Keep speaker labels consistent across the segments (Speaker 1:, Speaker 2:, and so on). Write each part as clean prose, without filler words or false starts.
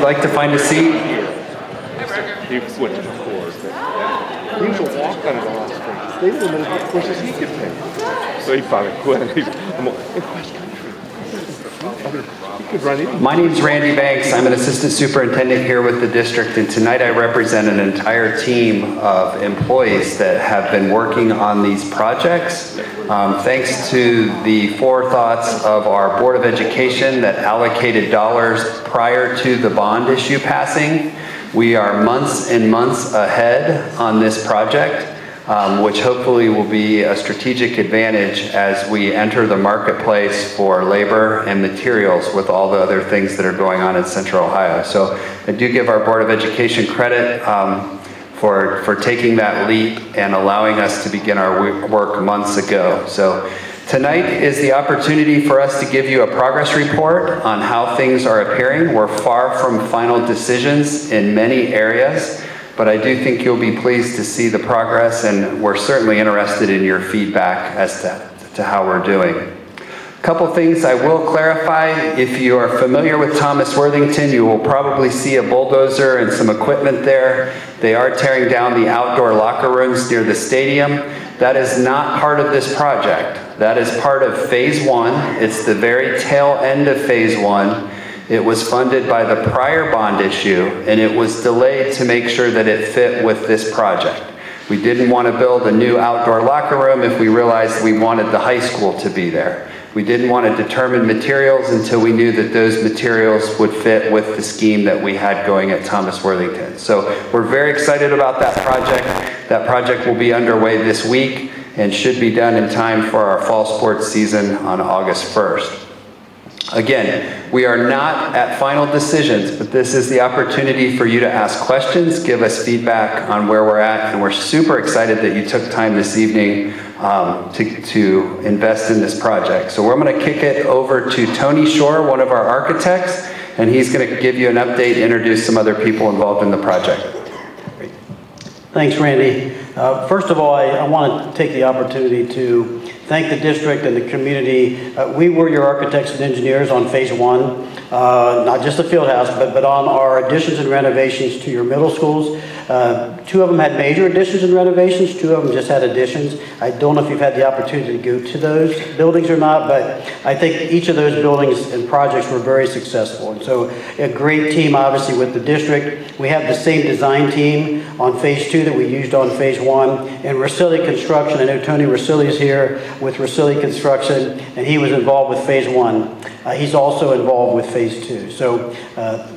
Speaker 1: you'd like to find a seat.
Speaker 2: He switched to course. He was a walk on it the last week. They didn't know what courses he could take. So he finally quit. I'm like, in cross country. He could run anything.
Speaker 1: My name's Randy Banks. I'm an assistant superintendent here with the district, and tonight I represent an entire team of employees that have been working on these projects. Thanks to the forethoughts of our Board of Education that allocated dollars prior to the bond issue passing, we are months and months ahead on this project, which hopefully will be a strategic advantage as we enter the marketplace for labor and materials with all the other things that are going on in Central Ohio. So I do give our Board of Education credit for taking that leap and allowing us to begin our work months ago. So tonight is the opportunity for us to give you a progress report on how things are appearing. We're far from final decisions in many areas, but I do think you'll be pleased to see the progress, and we're certainly interested in your feedback as to how we're doing. A couple things I will clarify. If you are familiar with Thomas Worthington, you will probably see a bulldozer and some equipment there. They are tearing down the outdoor locker rooms near the stadium. That is not part of this project. That is part of phase 1. It's the very tail end of phase 1. It was funded by the prior bond issue, and it was delayed to make sure that it fit with this project. We didn't want to build a new outdoor locker room if we realized we wanted the high school to be there. We didn't want to determine materials until we knew that those materials would fit with the scheme that we had going at Thomas Worthington. So we're very excited about that project. That project will be underway this week and should be done in time for our fall sports season on August 1st. Again, we are not at final decisions, but this is the opportunity for you to ask questions, give us feedback on where we're at, and we're super excited that you took time this evening to invest in this project. So we're going to kick it over to Tony Shore, one of our architects, and he's going to give you an update, introduce some other people involved in the project.
Speaker 3: Thanks, Randy. First of all, I want to take the opportunity to thank the district and the community. We were your architects and engineers on phase 1, not just the field house, but on our additions and renovations to your middle schools. 2 of them had major additions and renovations, 2 of them just had additions. I don't know if you've had the opportunity to go to those buildings or not, but I think each of those buildings and projects were very successful. And so a great team, obviously, with the district. We have the same design team on phase 2 that we used on phase 1. And Rosilli Construction, I know Tony Rosilli is here with Rosilli Construction, and he was involved with phase 1. He's also involved with phase 2. So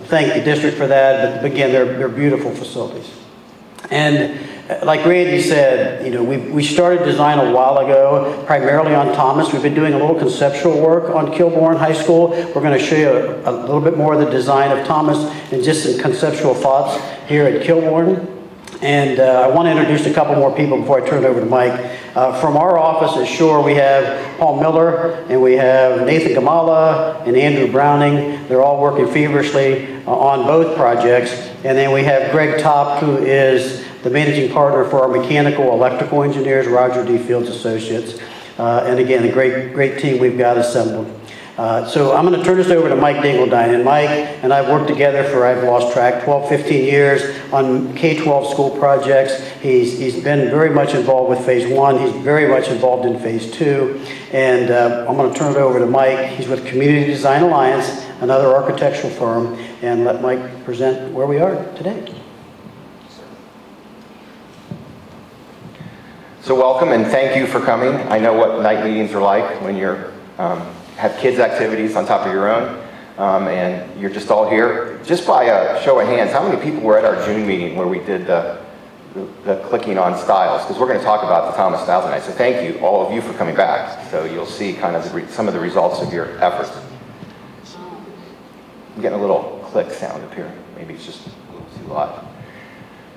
Speaker 3: thank the district for that, but again, they're beautiful facilities. And like Randy said, you know, we started design a while ago, primarily on Thomas. We've been doing a little conceptual work on Kilbourne High School. We're going to show you a little bit more of the design of Thomas and just some conceptual thoughts here at Kilbourne. And I want to introduce a couple more people before I turn it over to Mike. From our office at Shore, we have Paul Miller, and we have Nathan Gamala and Andrew Browning. They're all working feverishly on both projects. And then we have Greg Top, who is the managing partner for our mechanical electrical engineers, Roger D. Fields Associates. And again, a great team we've got assembled. So I'm going to turn this over to Mike Dingledine. And Mike and I've worked together for, I've lost track, 12, 15 years on K-12 school projects. He's been very much involved with phase 1. He's very much involved in phase 2. And I'm going to turn it over to Mike. He's with Community Design Alliance, another architectural firm, and let Mike present where we are today.
Speaker 4: So welcome and thank you for coming. I know what night meetings are like when you're have kids activities on top of your own, and you're just all here. Just by a show of hands, how many people were at our June meeting where we did the clicking on styles? Because we're going to talk about the Thomas Styles tonight. So thank you, all of you, for coming back. So you'll see kind of some of the results of your efforts. I'm getting a little click sound up here. Maybe it's just a little too loud.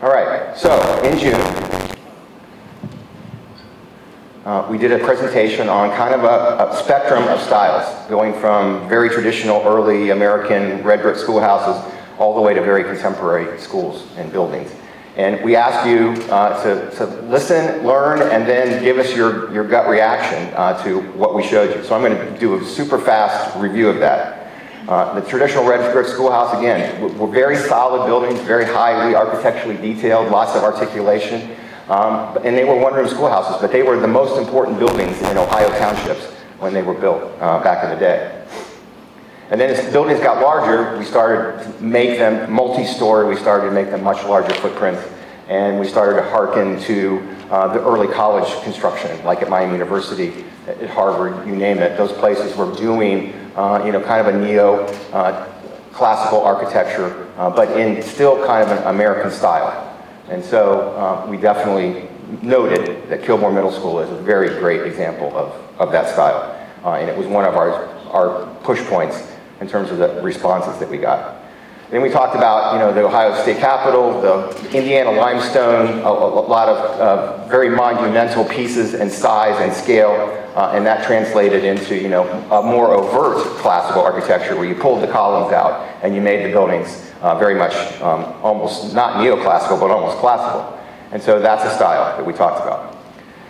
Speaker 4: All right, so in June, we did a presentation on kind of a spectrum of styles, going from very traditional early American red brick schoolhouses all the way to very contemporary schools and buildings. And we asked you to listen, learn, and then give us your gut reaction to what we showed you. So I'm going to do a super fast review of that. The traditional red brick schoolhouse, again, were very solid buildings, very highly architecturally detailed, lots of articulation. And they were one-room schoolhouses, but they were the most important buildings in Ohio townships when they were built back in the day. And then as buildings got larger, we started to make them multi-story, we started to make them much larger footprints, and we started to hearken to the early college construction, like at Miami University, at Harvard, you name it. Those places were doing, kind of a neo-classical architecture, but in still kind of an American style. And so we definitely noted that Kilbourne Middle School is a very great example of that style. And it was one of our push points in terms of the responses that we got. Then we talked about, the Ohio State Capitol, the Indiana limestone, a lot of very monumental pieces and size and scale, and that translated into, a more overt classical architecture where you pulled the columns out and you made the buildings very much almost not neoclassical, but almost classical. And so that's a style that we talked about.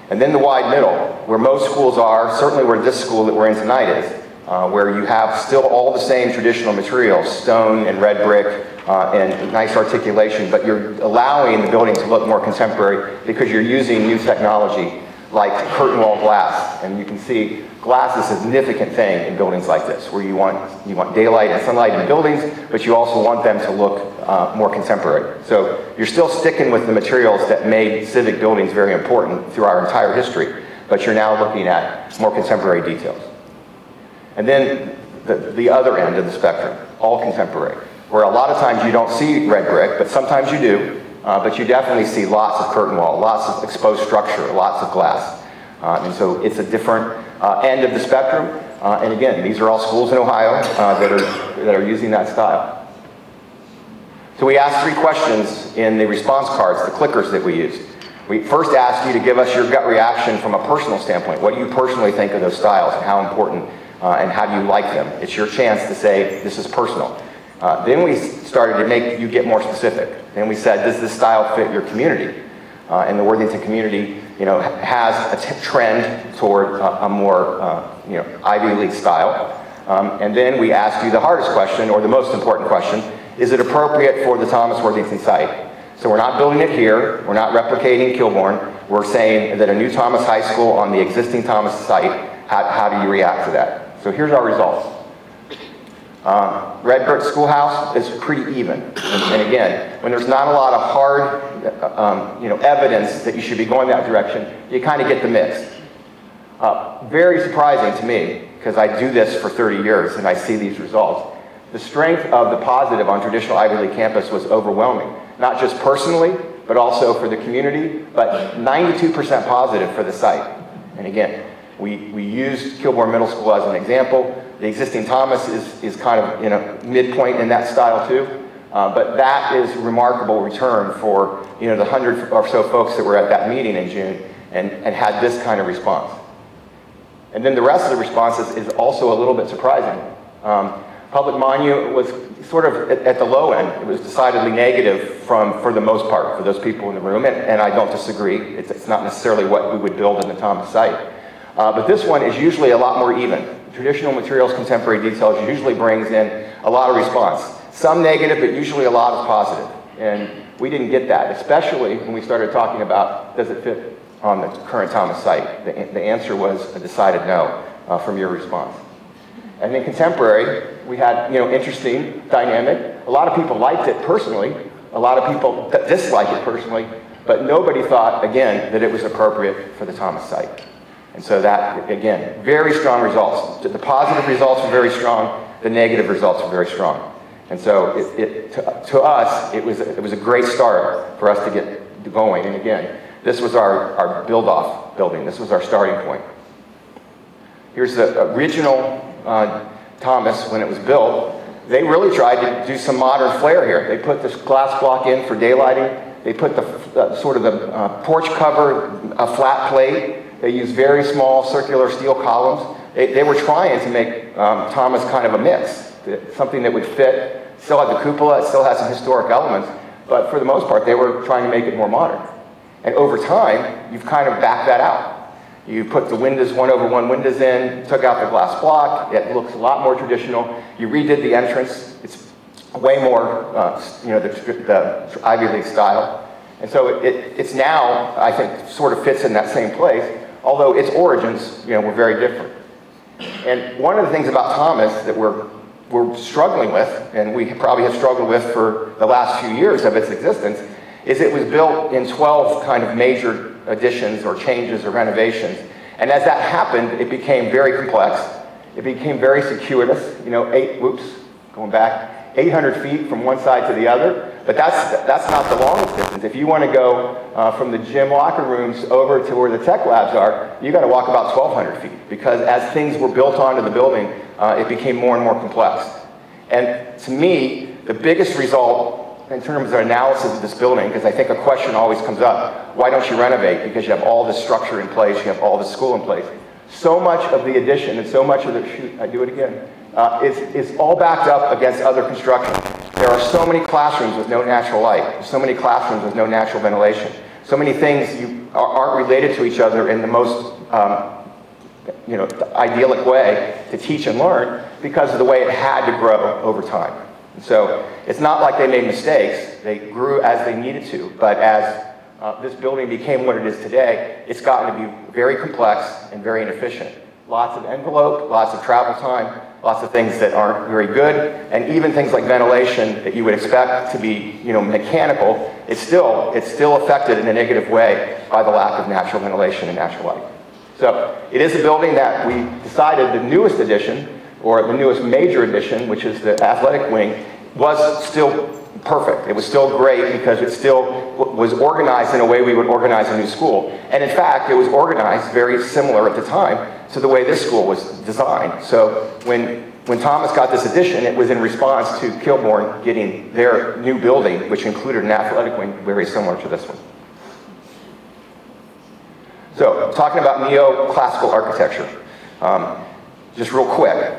Speaker 4: And then the wide middle, where most schools are, certainly where this school that we're in tonight is, where you have still all the same traditional materials, stone and red brick, and nice articulation, but you're allowing the building to look more contemporary because you're using new technology like curtain wall glass. And you can see glass is a significant thing in buildings like this, where you want daylight and sunlight in buildings, but you also want them to look more contemporary. So you're still sticking with the materials that made civic buildings very important through our entire history, but you're now looking at more contemporary details. And then the other end of the spectrum, all contemporary, where a lot of times you don't see red brick, but sometimes you do, but you definitely see lots of curtain wall, lots of exposed structure, lots of glass. And so it's a different end of the spectrum. And again, these are all schools in Ohio that are using that style. So we asked 3 questions in the response cards, the clickers that we used. We first asked you to give us your gut reaction from a personal standpoint. What do you personally think of those styles and how important and how do you like them? It's your chance to say, this is personal. Then we started to make you get more specific. Then we said, does this style fit your community? And the Worthington community, has a trend toward a more, Ivy League style. And then we asked you the hardest question, or the most important question, is it appropriate for the Thomas Worthington site? So we're not building it here, we're not replicating Kilbourne, we're saying that a new Thomas High School on the existing Thomas site, how do you react to that? So here's our results. Red brick schoolhouse is pretty even. And again, when there's not a lot of hard evidence that you should be going that direction, you kind of get the mix. Very surprising to me, because I do this for 30 years and I see these results. The strength of the positive on traditional Ivy League campus was overwhelming. Not just personally, but also for the community, but 92% positive for the site. And again, we used Kilbourne Middle School as an example. The existing Thomas is kind of midpoint in that style too. But that is a remarkable return for the 100 or so folks that were at that meeting in June and had this kind of response. And then the rest of the responses is also a little bit surprising. Public Monu was sort of at the low end. It was decidedly negative for the most part for those people in the room, and I don't disagree. It's not necessarily what we would build in the Thomas site. But this one is usually a lot more even. Traditional materials, contemporary details usually brings in a lot of response. Some negative, but usually a lot of positive. And we didn't get that, especially when we started talking about, does it fit on the current Thomas site? The answer was a decided no from your response. And in contemporary, we had interesting dynamic. A lot of people liked it personally. A lot of people disliked it personally. But nobody thought, again, that it was appropriate for the Thomas site. And so that, again, very strong results. The positive results were very strong. The negative results were very strong. And so to us, it was a great start for us to get going. And again, this was our build-off building. This was our starting point. Here's the original Thomas when it was built. They really tried to do some modern flair here. They put this glass block in for daylighting. They put the sort of the porch cover, a flat plate. They used very small circular steel columns. They were trying to make Thomas kind of a mix, something that would fit, still had the cupola, it still has some historic elements, but for the most part, they were trying to make it more modern. And over time, you've kind of backed that out. You put the windows, 1/1 windows in, took out the glass block. It looks a lot more traditional. You redid the entrance. It's way more, the Ivy League style. And so it's now, I think, sort of fits in that same place, although its origins, were very different. And one of the things about Thomas that we're struggling with, and we probably have struggled with for the last few years of its existence, is it was built in 12 kind of major additions or changes or renovations. And as that happened, it became very complex. It became very circuitous, 800 feet from one side to the other. But that's not the longest distance. If you want to go from the gym locker rooms over to where the tech labs are, you got to walk about 1,200 feet, because as things were built onto the building, it became more and more complex. And to me, the biggest result in terms of analysis of this building, because I think a question always comes up, why don't you renovate? Because you have all this structure in place, you have all this school in place. So much of the addition and so much of the, is all backed up against other construction. There are so many classrooms with no natural light, so many classrooms with no natural ventilation, so many things aren't related to each other in the most idyllic way to teach and learn, because of the way it had to grow over time. And so it's not like they made mistakes. They grew as they needed to. But as this building became what it is today, it's gotten to be very complex and very inefficient. Lots of envelope, lots of travel time, lots of things that aren't very good, and even things like ventilation that you would expect to be, mechanical, it's still affected in a negative way by the lack of natural ventilation and natural light. So it is a building that we decided the newest addition, or the newest major addition, which is the athletic wing, was still perfect. It was still great because it still was organized in a way we would organize a new school. And in fact, it was organized very similar at the time to the way this school was designed. So when Thomas got this addition, it was in response to Kilbourne getting their new building, which included an athletic wing very similar to this one. So, talking about neoclassical architecture. Just real quick,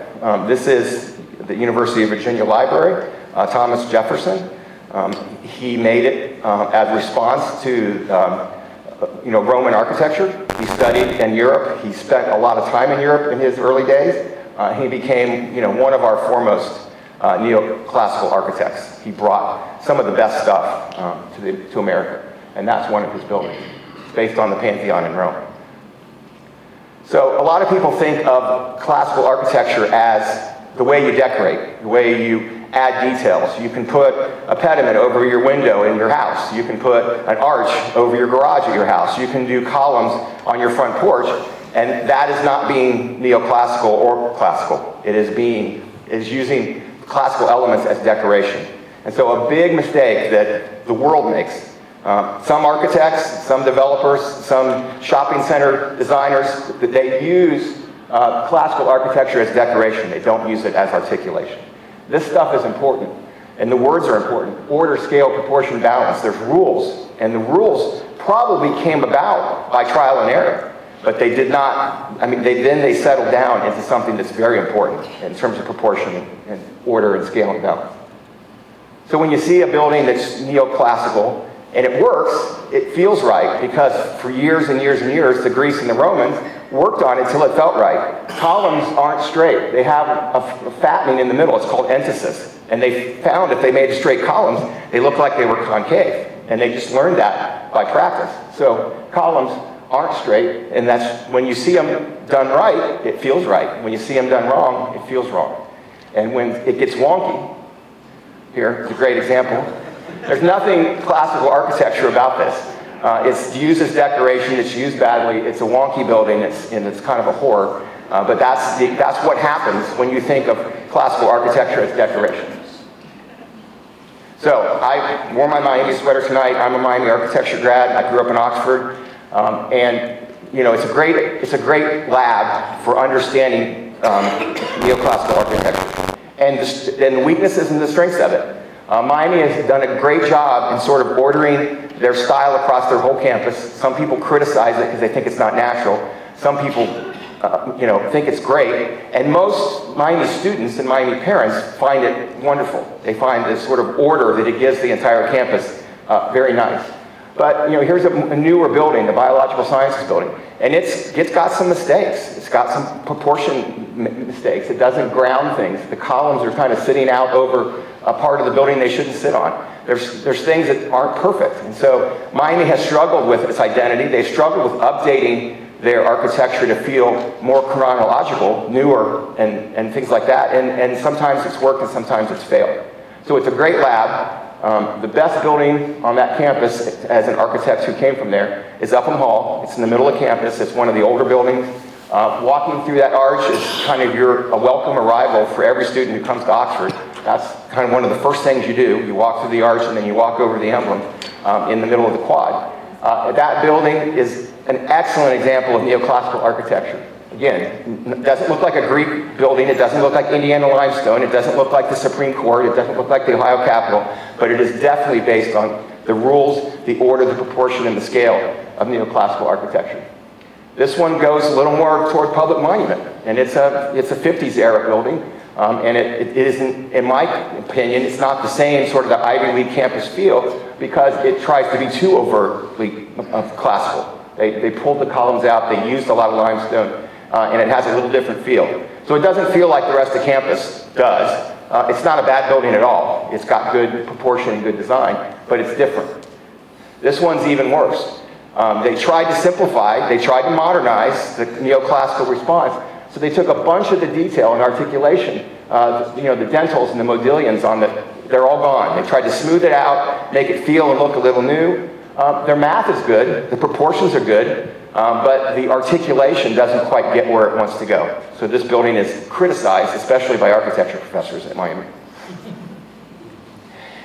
Speaker 4: this is the University of Virginia Library, Thomas Jefferson. He made it as response to Roman architecture. He studied in Europe. He spent a lot of time in Europe in his early days. He became one of our foremost neoclassical architects. He brought some of the best stuff to America, and that's one of his buildings. It's based on the Pantheon in Rome. So a lot of people think of classical architecture as the way you decorate, the way you add details. You can put a pediment over your window in your house. You can put an arch over your garage at your house. You can do columns on your front porch, and that is not being neoclassical or classical. It is using classical elements as decoration. And so a big mistake that the world makes, some architects, some developers, some shopping center designers, they use classical architecture as decoration. They don't use it as articulation. This stuff is important, and the words are important. Order, scale, proportion, balance. There's rules, and the rules probably came about by trial and error, but they did not, they settled down into something that's very important in terms of proportion and order and scale and balance. So when you see a building that's neoclassical, and it works, it feels right, because for years and years and years, the Greeks and the Romans worked on it until it felt right. Columns aren't straight. They have a fattening in the middle. It's called entasis. And they found if they made straight columns, they looked like they were concave. And they just learned that by practice. So columns aren't straight, and that's when you see them done right, it feels right. When you see them done wrong, it feels wrong. And when it gets wonky, here, it's a great example. There's nothing classical architecture about this. It's used as decoration, it's used badly, it's a wonky building, and it's kind of a horror. But that's what happens when you think of classical architecture as decoration. So, I wore my Miami sweater tonight. I'm a Miami architecture grad. I grew up in Oxford. And it's a great lab for understanding neoclassical architecture. And the weaknesses and the strengths of it. Miami has done a great job in sort of ordering their style across their whole campus. Some people criticize it because they think it's not natural. Some people, think it's great. And most Miami students and Miami parents find it wonderful. They find this sort of order that it gives the entire campus very nice. But here's a newer building, the biological sciences building, and it's got some mistakes. It's got some proportion mistakes. It doesn't ground things. The columns are kind of sitting out over a part of the building they shouldn't sit on. There's things that aren't perfect. And so Miami has struggled with its identity. They've struggled with updating their architecture to feel more chronological, newer, and things like that. And sometimes it's worked and sometimes it's failed. So it's a great lab. The best building on that campus, as an architect who came from there, is Upham Hall. It's in the middle of campus. It's one of the older buildings. Walking through that arch is kind of a welcome arrival for every student who comes to Oxford. That's kind of one of the first things you do. You walk through the arch and then you walk over the emblem in the middle of the quad. That building is an excellent example of neoclassical architecture. Again, it doesn't look like a Greek building. It doesn't look like Indiana limestone. It doesn't look like the Supreme Court. It doesn't look like the Ohio Capitol. But it is definitely based on the rules, the order, the proportion, and the scale of neoclassical architecture. This one goes a little more toward public monument, and it's a 50s era building. And it isn't, in my opinion, it's not the same sort of the Ivy League campus feel because it tries to be too overtly classical. They pulled the columns out. They used a lot of limestone. And it has a little different feel. So it doesn't feel like the rest of campus does. It's not a bad building at all. It's got good proportion and good design, but it's different. This one's even worse. They tried to simplify, they tried to modernize the neoclassical response, so they took a bunch of the detail and articulation, the dentals and the modillions they're all gone. They tried to smooth it out, make it feel and look a little new. Their math is good, the proportions are good, but the articulation doesn't quite get where it wants to go. So this building is criticized, especially by architecture professors at Miami.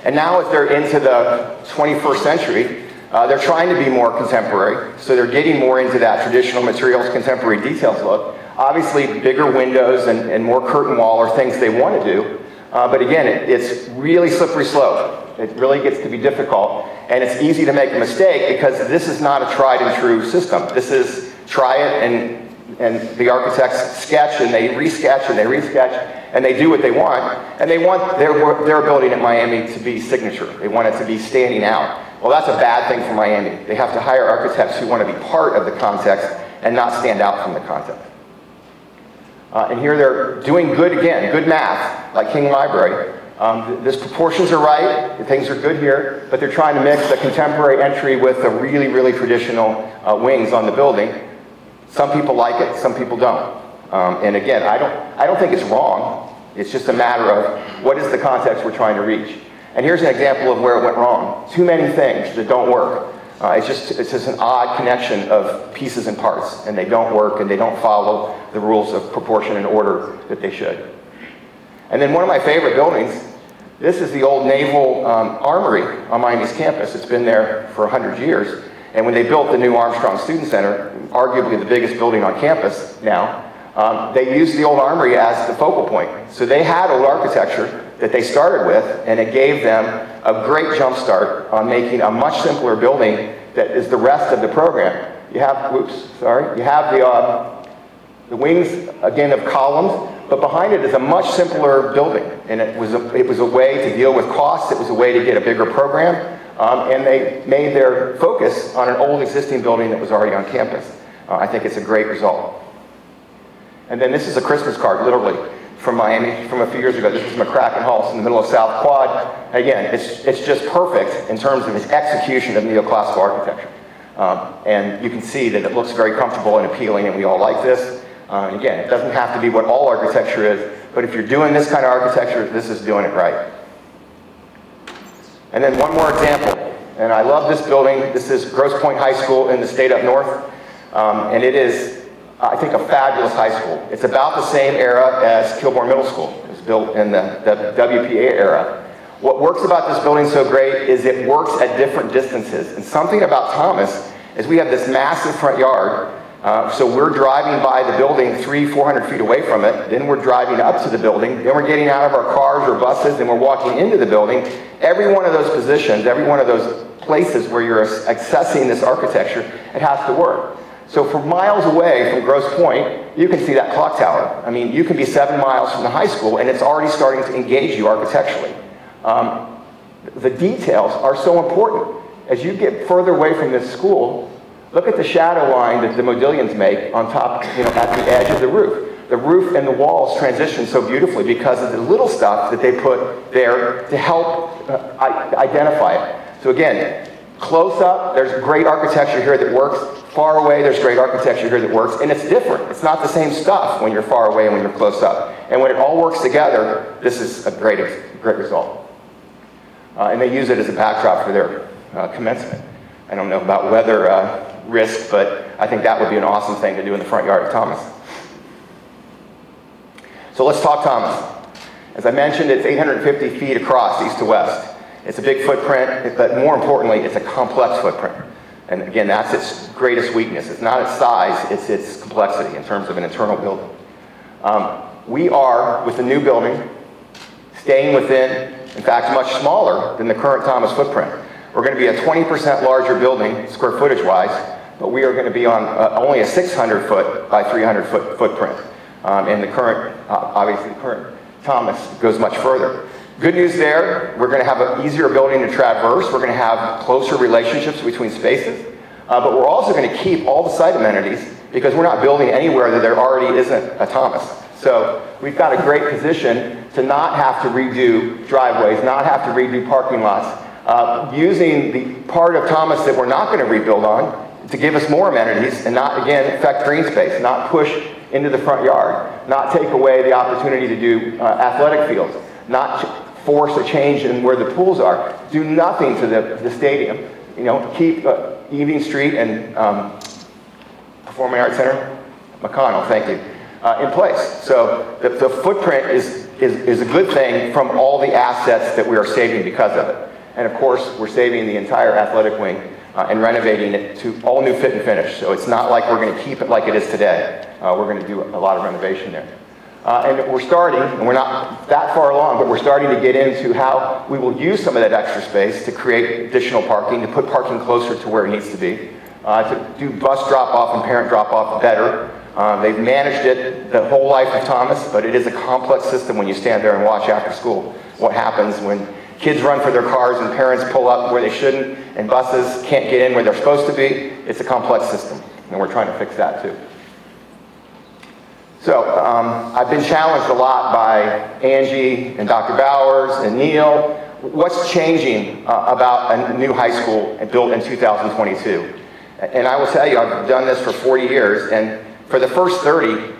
Speaker 4: And now as they're into the 21st century, they're trying to be more contemporary, so they're getting more into that traditional materials, contemporary details look. Obviously, bigger windows and more curtain wall are things they want to do, but again, it's really slippery slope. It really gets to be difficult, and it's easy to make a mistake because this is not a tried and true system. This is try it, and the architects sketch, and they resketch, and they resketch, and they do what they want, and they want their building at Miami to be signature. They want it to be standing out. Well, that's a bad thing for Miami. They have to hire architects who want to be part of the context and not stand out from the context. And here they're doing good math, like King Library. These proportions are right, things are good here, but they're trying to mix a contemporary entry with a really, really traditional wings on the building. Some people like it, some people don't. And again, I don't think it's wrong. It's just a matter of what is the context we're trying to reach. And here's an example of where it went wrong. Too many things that don't work. It's just an odd connection of pieces and parts, and they don't work, and they don't follow the rules of proportion and order that they should. And then one of my favorite buildings, this is the old Naval Armory on Miami's campus. It's been there for 100 years. And when they built the new Armstrong Student Center, arguably the biggest building on campus now, they used the old armory as the focal point. So they had old architecture that they started with, and it gave them a great jump start on making a much simpler building that is the rest of the program. You have, you have the wings, again, of columns, but behind it is a much simpler building. And it was a way to deal with costs, it was a way to get a bigger program, and they made their focus on an old existing building that was already on campus. I think it's a great result. And then this is a Christmas card, literally, from Miami from a few years ago. This is McCracken Hall. It's in the middle of South Quad. Again, it's just perfect in terms of its execution of neoclassical architecture. And you can see that it looks very comfortable and appealing, and we all like this. Again, it doesn't have to be what all architecture is, but if you're doing this kind of architecture, this is doing it right. And then one more example, and I love this building. This is Grosse Pointe High School in the state up north, and it is, I think, a fabulous high school. It's about the same era as Kilbourne Middle School. It was built in the WPA era. What works about this building so great is it works at different distances. And something about Thomas is we have this massive front yard. So we're driving by the building 300-400 feet away from it. Then we're driving up to the building. Then we're getting out of our cars or buses, and we're walking into the building. Every one of those positions, every one of those places where you're accessing this architecture, it has to work. So from miles away from Grosse Pointe, you can see that clock tower. I mean, you can be 7 miles from the high school, and it's already starting to engage you architecturally. The details are so important. as you get further away from this school, look at the shadow line that the modillions make on top, at the edge of the roof. The roof and the walls transition so beautifully because of the little stuff that they put there to help identify it. So again, close up, there's great architecture here that works. Far away, there's great architecture here that works. And it's different. It's not the same stuff when you're far away and when you're close up. And when it all works together, this is a great result. And they use it as a backdrop for their commencement. I don't know about weather risk, but I think that would be an awesome thing to do in the front yard of Thomas. So let's talk Thomas. As I mentioned, it's 850 feet across, east to west. It's a big footprint, but more importantly, it's a complex footprint. And again, that's its greatest weakness. It's not its size, it's its complexity in terms of an internal building. We are, with the new building, staying within, in fact, much smaller than the current Thomas footprint. We're going to be a 20% larger building, square footage-wise, but we are going to be on only a 600-foot by 300-foot footprint. And the current, obviously the current Thomas goes much further. Good news there, we're going to have an easier building to traverse. We're going to have closer relationships between spaces. But we're also going to keep all the site amenities because we're not building anywhere that there already isn't a Thomas. So we've got a great position to not have to redo driveways, not have to redo parking lots, using the part of Thomas that we're not going to rebuild on to give us more amenities and not, again, affect green space, not push into the front yard, not take away the opportunity to do athletic fields, not force a change in where the pools are. Do nothing to the stadium. Keep Evening Street and Performing Arts Center, McConnell, thank you, in place. So the footprint is a good thing from all the assets that we are saving because of it. And of course, we're saving the entire athletic wing and renovating it to all new fit and finish. So it's not like we're going to keep it like it is today. We're going to do a lot of renovation there. And we're starting, and we're not that far along, but we're starting to get into how we will use some of that extra space to create additional parking, to put parking closer to where it needs to be, to do bus drop-off and parent drop-off better. They've managed it the whole life of Thomas, but it is a complex system when you stand there and watch after school. What happens when kids run for their cars and parents pull up where they shouldn't, and buses can't get in where they're supposed to be. It's a complex system, and we're trying to fix that too. So I've been challenged a lot by Angie and Dr. Bowers and Neil. What's changing about a new high school built in 2022? And I will tell you, I've done this for 40 years, and for the first 30,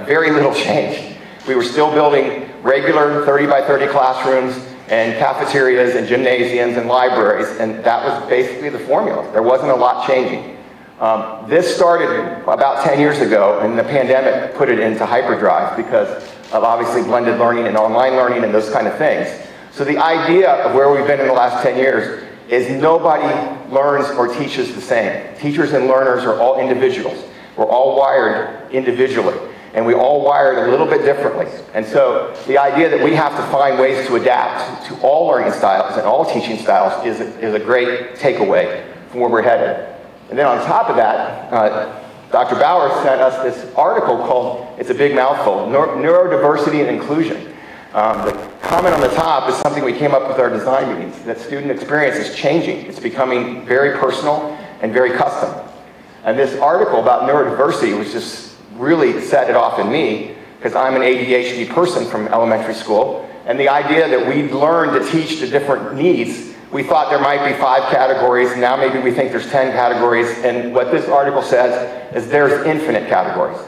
Speaker 4: very little changed. We were still building regular 30 by 30 classrooms and cafeterias and gymnasiums and libraries, and that was basically the formula. There wasn't a lot changing. This started about 10 years ago, and the pandemic put it into hyperdrive because of obviously blended learning and online learning and those kind of things. So the idea of where we've been in the last 10 years is nobody learns or teaches the same. Teachers and learners are all individuals. We're all wired individually, and we all wired a little bit differently. And so the idea that we have to find ways to adapt to all learning styles and all teaching styles is a great takeaway from where we're headed. And then on top of that, Dr. Bauer sent us this article called, it's a big mouthful, Neurodiversity and Inclusion. The comment on the top is something we came up with our design meetings, that student experience is changing. It's becoming very personal and very custom. And this article about neurodiversity was just really set it off in me, because I'm an ADHD person from elementary school, and the idea that we'd learn to teach the different needs. We thought there might be 5 categories, now maybe we think there's 10 categories, and what this article says is there's infinite categories.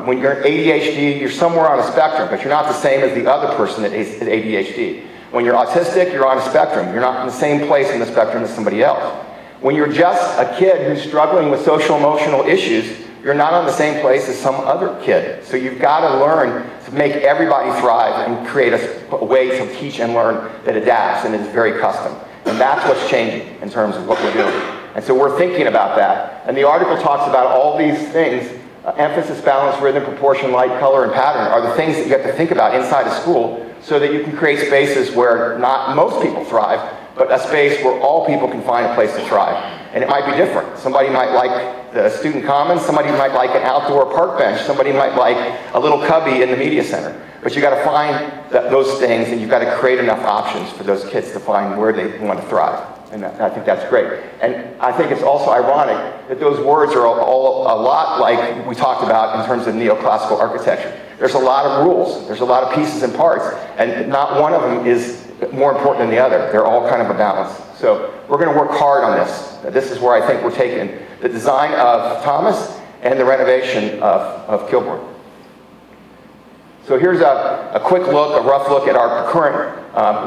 Speaker 4: When you're ADHD, you're somewhere on a spectrum, but you're not the same as the other person that is ADHD. When you're autistic, you're on a spectrum. You're not in the same place in the spectrum as somebody else. When you're just a kid who's struggling with social emotional issues, you're not on the same place as some other kid. So you've got to learn to make everybody thrive and create a way to teach and learn that adapts and is very custom. And that's what's changing in terms of what we're doing. And so we're thinking about that. And the article talks about all these things, emphasis, balance, rhythm, proportion, light, color, and pattern are the things that you have to think about inside a school so that you can create spaces where not most people thrive, but a space where all people can find a place to thrive. And it might be different. Somebody might like the student commons, somebody might like an outdoor park bench, somebody might like a little cubby in the media center. But you got to find those things, and you've got to create enough options for those kids to find where they want to thrive. And I think that's great. And I think it's also ironic that those words are all a lot like we talked about in terms of neoclassical architecture. There's a lot of rules, there's a lot of pieces and parts, and not one of them is more important than the other. They're all kind of a balance. So we're going to work hard on this. This is where I think we're taking the design of Thomas and the renovation of Kilbourne. So here's a quick look, a rough look at our current,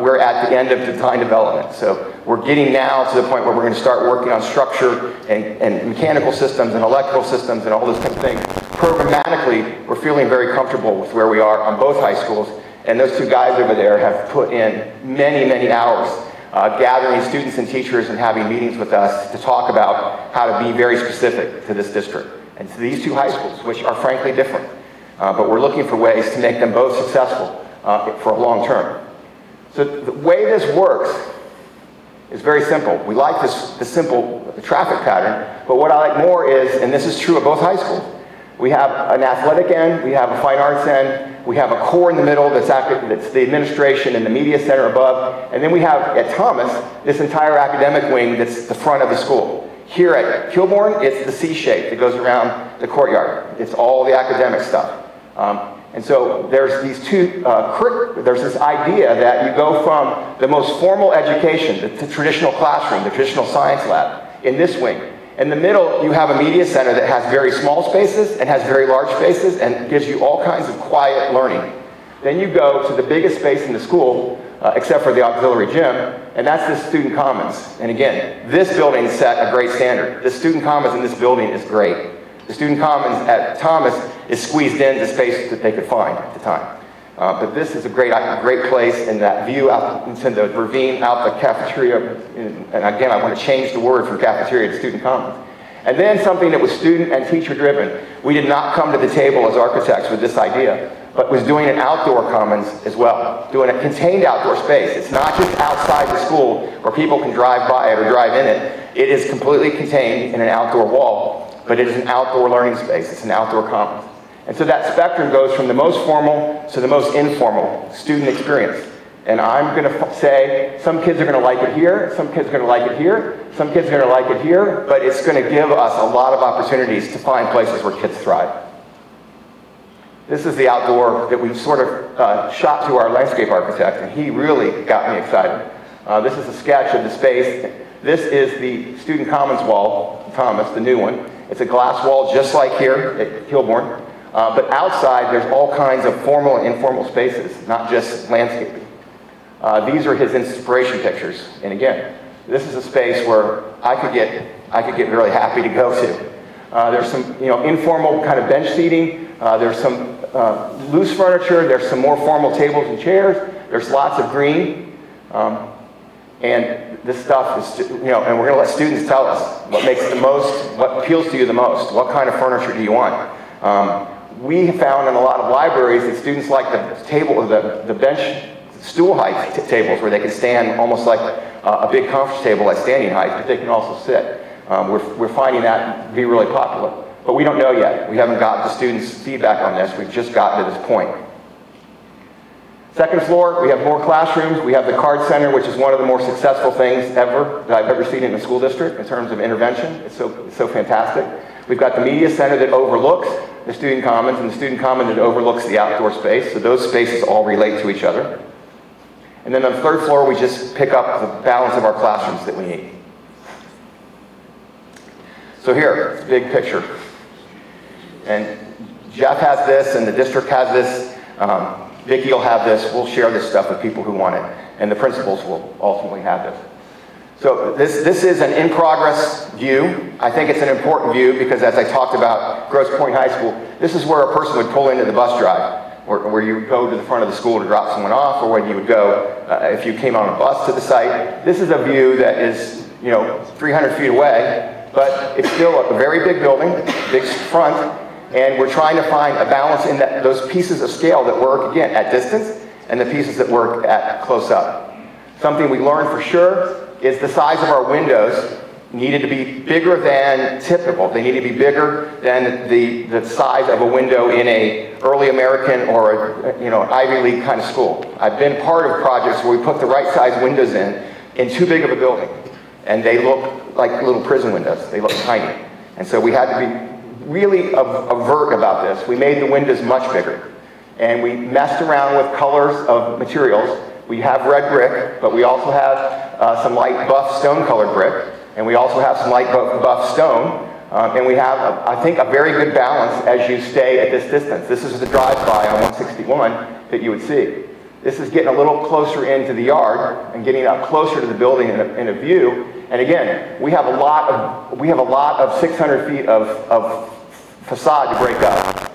Speaker 4: we're at the end of design development. So we're getting now to the point where we're going to start working on structure and mechanical systems and electrical systems and all those kind of things. Programmatically, we're feeling very comfortable with where we are on both high schools. And those two guys over there have put in many, many hours gathering students and teachers and having meetings with us to talk about how to be very specific to this district and to these two high schools, which are frankly different. But we're looking for ways to make them both successful for a long term. So the way this works is very simple. We like this simple traffic pattern, but what I like more is, and this is true at both high schools, we have an athletic end, we have a fine arts end, we have a core in the middle that's the administration and the media center above, and then we have at Thomas this entire academic wing that's the front of the school. Here at Kilbourne, it's the C shape that goes around the courtyard. It's all the academic stuff. And so there's these there's this idea that you go from the most formal education, the traditional classroom, the traditional science lab, in this wing. In the middle, you have a media center that has very small spaces and has very large spaces and gives you all kinds of quiet learning. Then you go to the biggest space in the school, except for the auxiliary gym, and that's the student commons. And again, this building set a great standard. The student commons in this building is great. The student commons at Thomas is squeezed into space that they could find at the time. But this is a great place, and that view out into the ravine, out the cafeteria, and again, I want to change the word from cafeteria to student commons. And then something that was student and teacher driven. We did not come to the table as architects with this idea, but was doing an outdoor commons as well, doing a contained outdoor space. It's not just outside the school where people can drive by it or drive in it. It is completely contained in an outdoor wall, but it is an outdoor learning space. It's an outdoor commons. And so that spectrum goes from the most formal to the most informal student experience. And I'm going to say some kids are going to like it here, some kids are going to like it here, some kids are going to like it here, but it's going to give us a lot of opportunities to find places where kids thrive. This is the outdoor that we've sort of shot to our landscape architect, and he really got me excited. This is a sketch of the space. This is the student commons wall, Thomas, the new one. It's a glass wall just like here at Kilbourne. But outside, there's all kinds of formal and informal spaces, not just landscaping. These are his inspiration pictures. And again, this is a space where I could get really happy to go to. There's some informal kind of bench seating. There's some loose furniture. There's some more formal tables and chairs. There's lots of green. And this stuff is, and we're going to let students tell us what makes the most, what appeals to you the most, what kind of furniture do you want. We found in a lot of libraries that students like the table, the bench stool height tables where they can stand almost like a big conference table at standing height, but they can also sit. We're finding that to be really popular. But we don't know yet. We haven't got the students' feedback on this. We've just gotten to this point. Second floor, we have more classrooms. We have the card center, which is one of the more successful things ever that I've ever seen in a school district in terms of intervention. It's so fantastic. We've got the media center that overlooks the student commons, and the student common that overlooks the outdoor space. So those spaces all relate to each other. And then on the third floor, we just pick up the balance of our classrooms that we need. So here, big picture. And Jeff has this, and the district has this. Vicki will have this. We'll share this stuff with people who want it. And the principals will ultimately have this. So this is an in-progress view. I think it's an important view because as I talked about Grosse Pointe High School, this is where a person would pull into the bus drive, or where you would go to the front of the school to drop someone off, or where you would go if you came on a bus to the site. This is a view that is 300 feet away, but it's still a very big building, big front, and we're trying to find a balance in those pieces of scale that work, again, at distance, and the pieces that work at close up. Something we learned for sure is the size of our windows needed to be bigger than typical. They need to be bigger than the size of a window in a early American or an Ivy League kind of school. I've been part of projects where we put the right size windows in too big of a building. and they look like little prison windows. They look tiny. And so we had to be really overt about this. We made the windows much bigger. And we messed around with colors of materials. We have red brick, but we also have some light buff stone colored brick. And we also have some light buff stone. And we have, I think, a very good balance as you stay at this distance. This is the drive-by on 161 that you would see. This is getting a little closer into the yard and getting up closer to the building in a view. And again, we have a lot of 600 feet of facade to break up.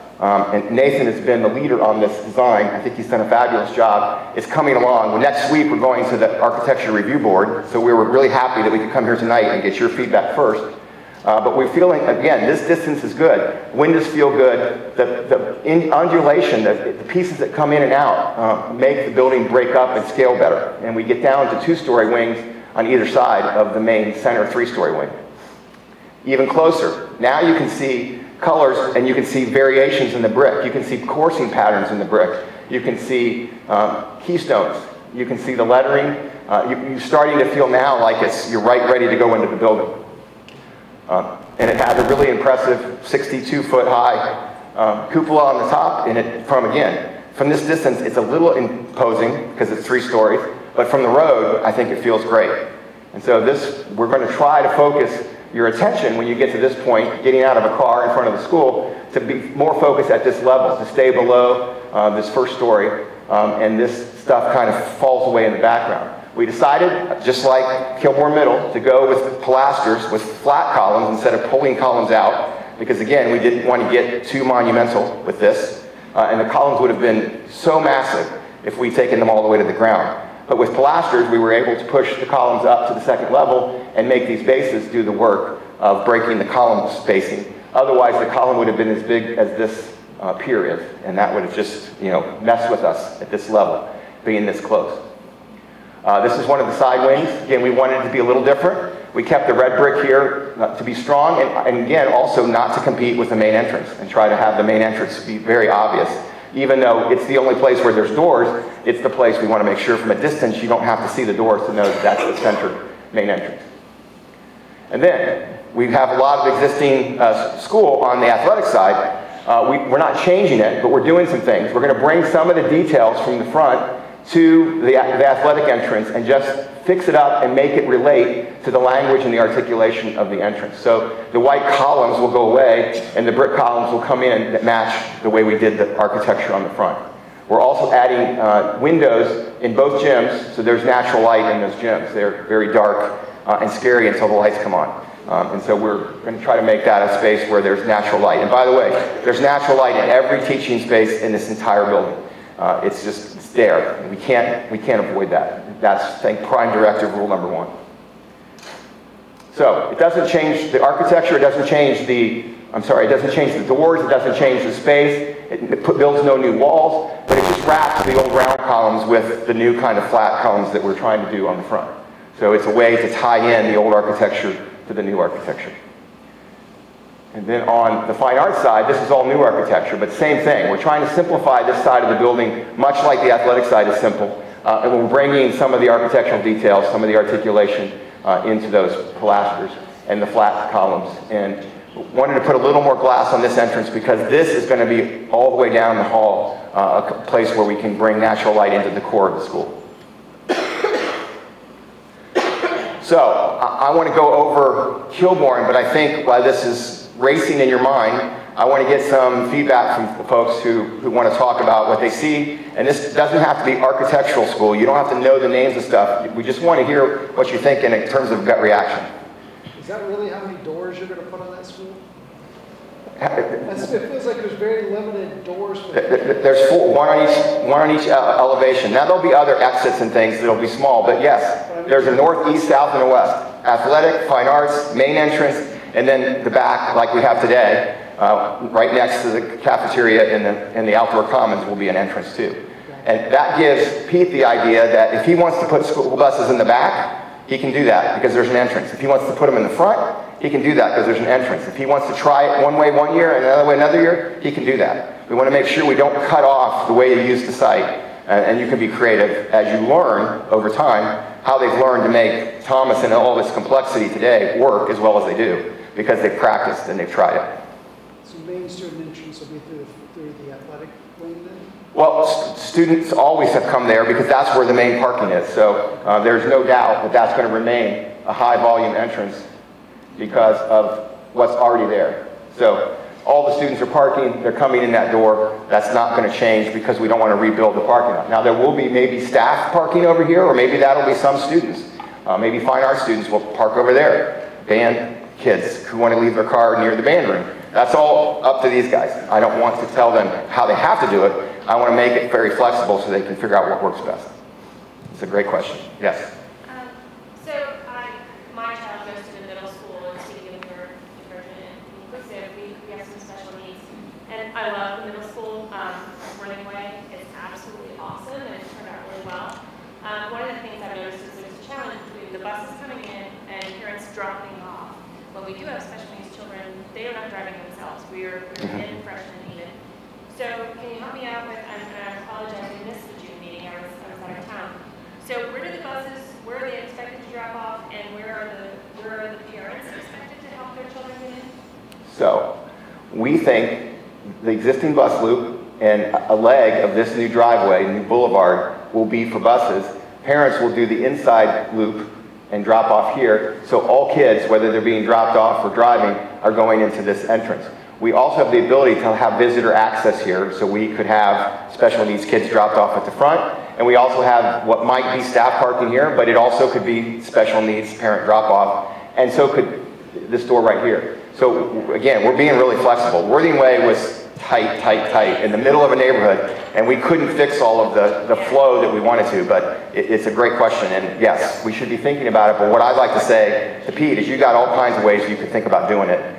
Speaker 4: And Nathan has been the leader on this design. I think he's done a fabulous job. It's coming along. Well, next week we're going to the Architecture Review Board, so we were really happy that we could come here tonight and get your feedback first. But we're feeling, again, this distance is good. Windows feel good. The undulation, the pieces that come in and out make the building break up and scale better. And we get down to 2-story wings on either side of the main center 3-story wing. Even closer, now you can see colors and you can see variations in the brick. You can see coursing patterns in the brick. You can see keystones. You can see the lettering. You're starting to feel now like you're ready to go into the building. And it has a really impressive 62-foot high cupola on the top, and from this distance, it's a little imposing because it's 3 stories, but from the road, I think it feels great. And so we're going to try to focus your attention when you get to this point, getting out of a car in front of the school, to be more focused at this level, to stay below this 1st story, and this stuff kind of falls away in the background. We decided, just like Kilbourne Middle, to go with pilasters with flat columns instead of pulling columns out, because again, we didn't want to get too monumental with this, and the columns would have been so massive if we'd taken them all the way to the ground. But with pilasters, we were able to push the columns up to the 2nd level and make these bases do the work of breaking the column spacing. Otherwise, the column would have been as big as this pier is, and that would have just, messed with us at this level, being this close. This is one of the side wings. Again, we wanted it to be a little different. We kept the red brick here to be strong, and again, also not to compete with the main entrance and try to have the main entrance be very obvious. Even though it's the only place where there's doors, it's the place we want to make sure from a distance you don't have to see the doors to know that that's the centered main entrance. And then we have a lot of existing school on the athletic side. We're not changing it, but we're doing some things. We're going to bring some of the details from the front to the athletic entrance and just fix it up and make it relate to the language and the articulation of the entrance. So the white columns will go away and the brick columns will come in that match the way we did the architecture on the front. We're also adding windows in both gyms, so there's natural light in those gyms. They're very dark and scary until the lights come on. And so we're going to try to make that a space where there's natural light. And by the way, there's natural light in every teaching space in this entire building. It's there. We can't avoid that. That's, I think, prime directive rule number 1. So it doesn't change the architecture. It doesn't change the doors. It doesn't change the space. It builds no new walls. But it just wraps the old round columns with the new kind of flat columns that we're trying to do on the front. So it's a way to tie in the old architecture to the new architecture. And then on the fine arts side, this is all new architecture, but same thing. We're trying to simplify this side of the building, much like the athletic side is simple. And we're bringing some of the architectural details, some of the articulation into those pilasters and the flat columns. And wanted to put a little more glass on this entrance because this is going to be all the way down the hall, a place where we can bring natural light into the core of the school. So I want to go over Kilbourne, but I think while this is racing in your mind, I want to get some feedback from the folks who want to talk about what they see. And this doesn't have to be architectural school. You don't have to know the names of stuff. We just want to hear what you're thinking in terms of gut reaction.
Speaker 5: Is that really how many doors you're going to put on that school? It feels like there's very limited doors.
Speaker 4: There's one on each elevation. Now there'll be other exits and things that'll be small, but yes, there's a north, east, south, and a west. Athletic, fine arts, main entrance, and then the back, like we have today, right next to the cafeteria and the outdoor commons will be an entrance too. And that gives Pete the idea that if he wants to put school buses in the back, he can do that because there's an entrance. If he wants to put them in the front, he can do that because there's an entrance. If he wants to try it one way one year and another way another year, he can do that. We want to make sure we don't cut off the way you use the site, and you can be creative as you learn over time how they've learned to make Thomas and all this complexity today work as well as they do, because they've practiced and they've tried it.
Speaker 5: So main student entrance will be through the athletic wing then?
Speaker 4: Well, students always have come there because that's where the main parking is. So there's no doubt that that's going to remain a high volume entrance because of what's already there. So all the students are parking, they're coming in that door. That's not going to change because we don't want to rebuild the parking lot. Now there will be maybe staff parking over here, or maybe that'll be some students. Maybe fine art students will park over there. Band kids who want to leave their car near the band room. That's all up to these guys. I don't want to tell them how they have to do it. I want to make it very flexible so they can figure out what works best. It's a great question. Yes?
Speaker 6: My child goes to the middle school, and speaking of your divergent and inclusive, we have some special needs. And I love the middle school. Worthington Way is absolutely awesome, and it's turned out really well. One of the things I've noticed is there's a challenge between the buses coming in and parents dropping off. When we do have special needs children, they are not driving themselves. We're in freshmen even. So can you help me out with, and I apologize, I missed the June meeting, I was out of town. So where do the buses, where are they expected to drop off, and where are the parents expected to help their children get in?
Speaker 4: So we think the existing bus loop and a leg of this new driveway, new boulevard, will be for buses. Parents will do the inside loop and drop off here. So all kids, whether they're being dropped off or driving, are going into this entrance. We also have the ability to have visitor access here, so we could have special needs kids dropped off at the front, and we also have what might be staff parking here, but it also could be special needs parent drop off, and so could this door right here. So again, we're being really flexible. Worthington Way was tight in the middle of a neighborhood, and we couldn't fix all of the flow that we wanted to, but it's a great question, and yes, we should be thinking about it, but what I'd like to say to Pete is you got all kinds of ways you could think about doing it.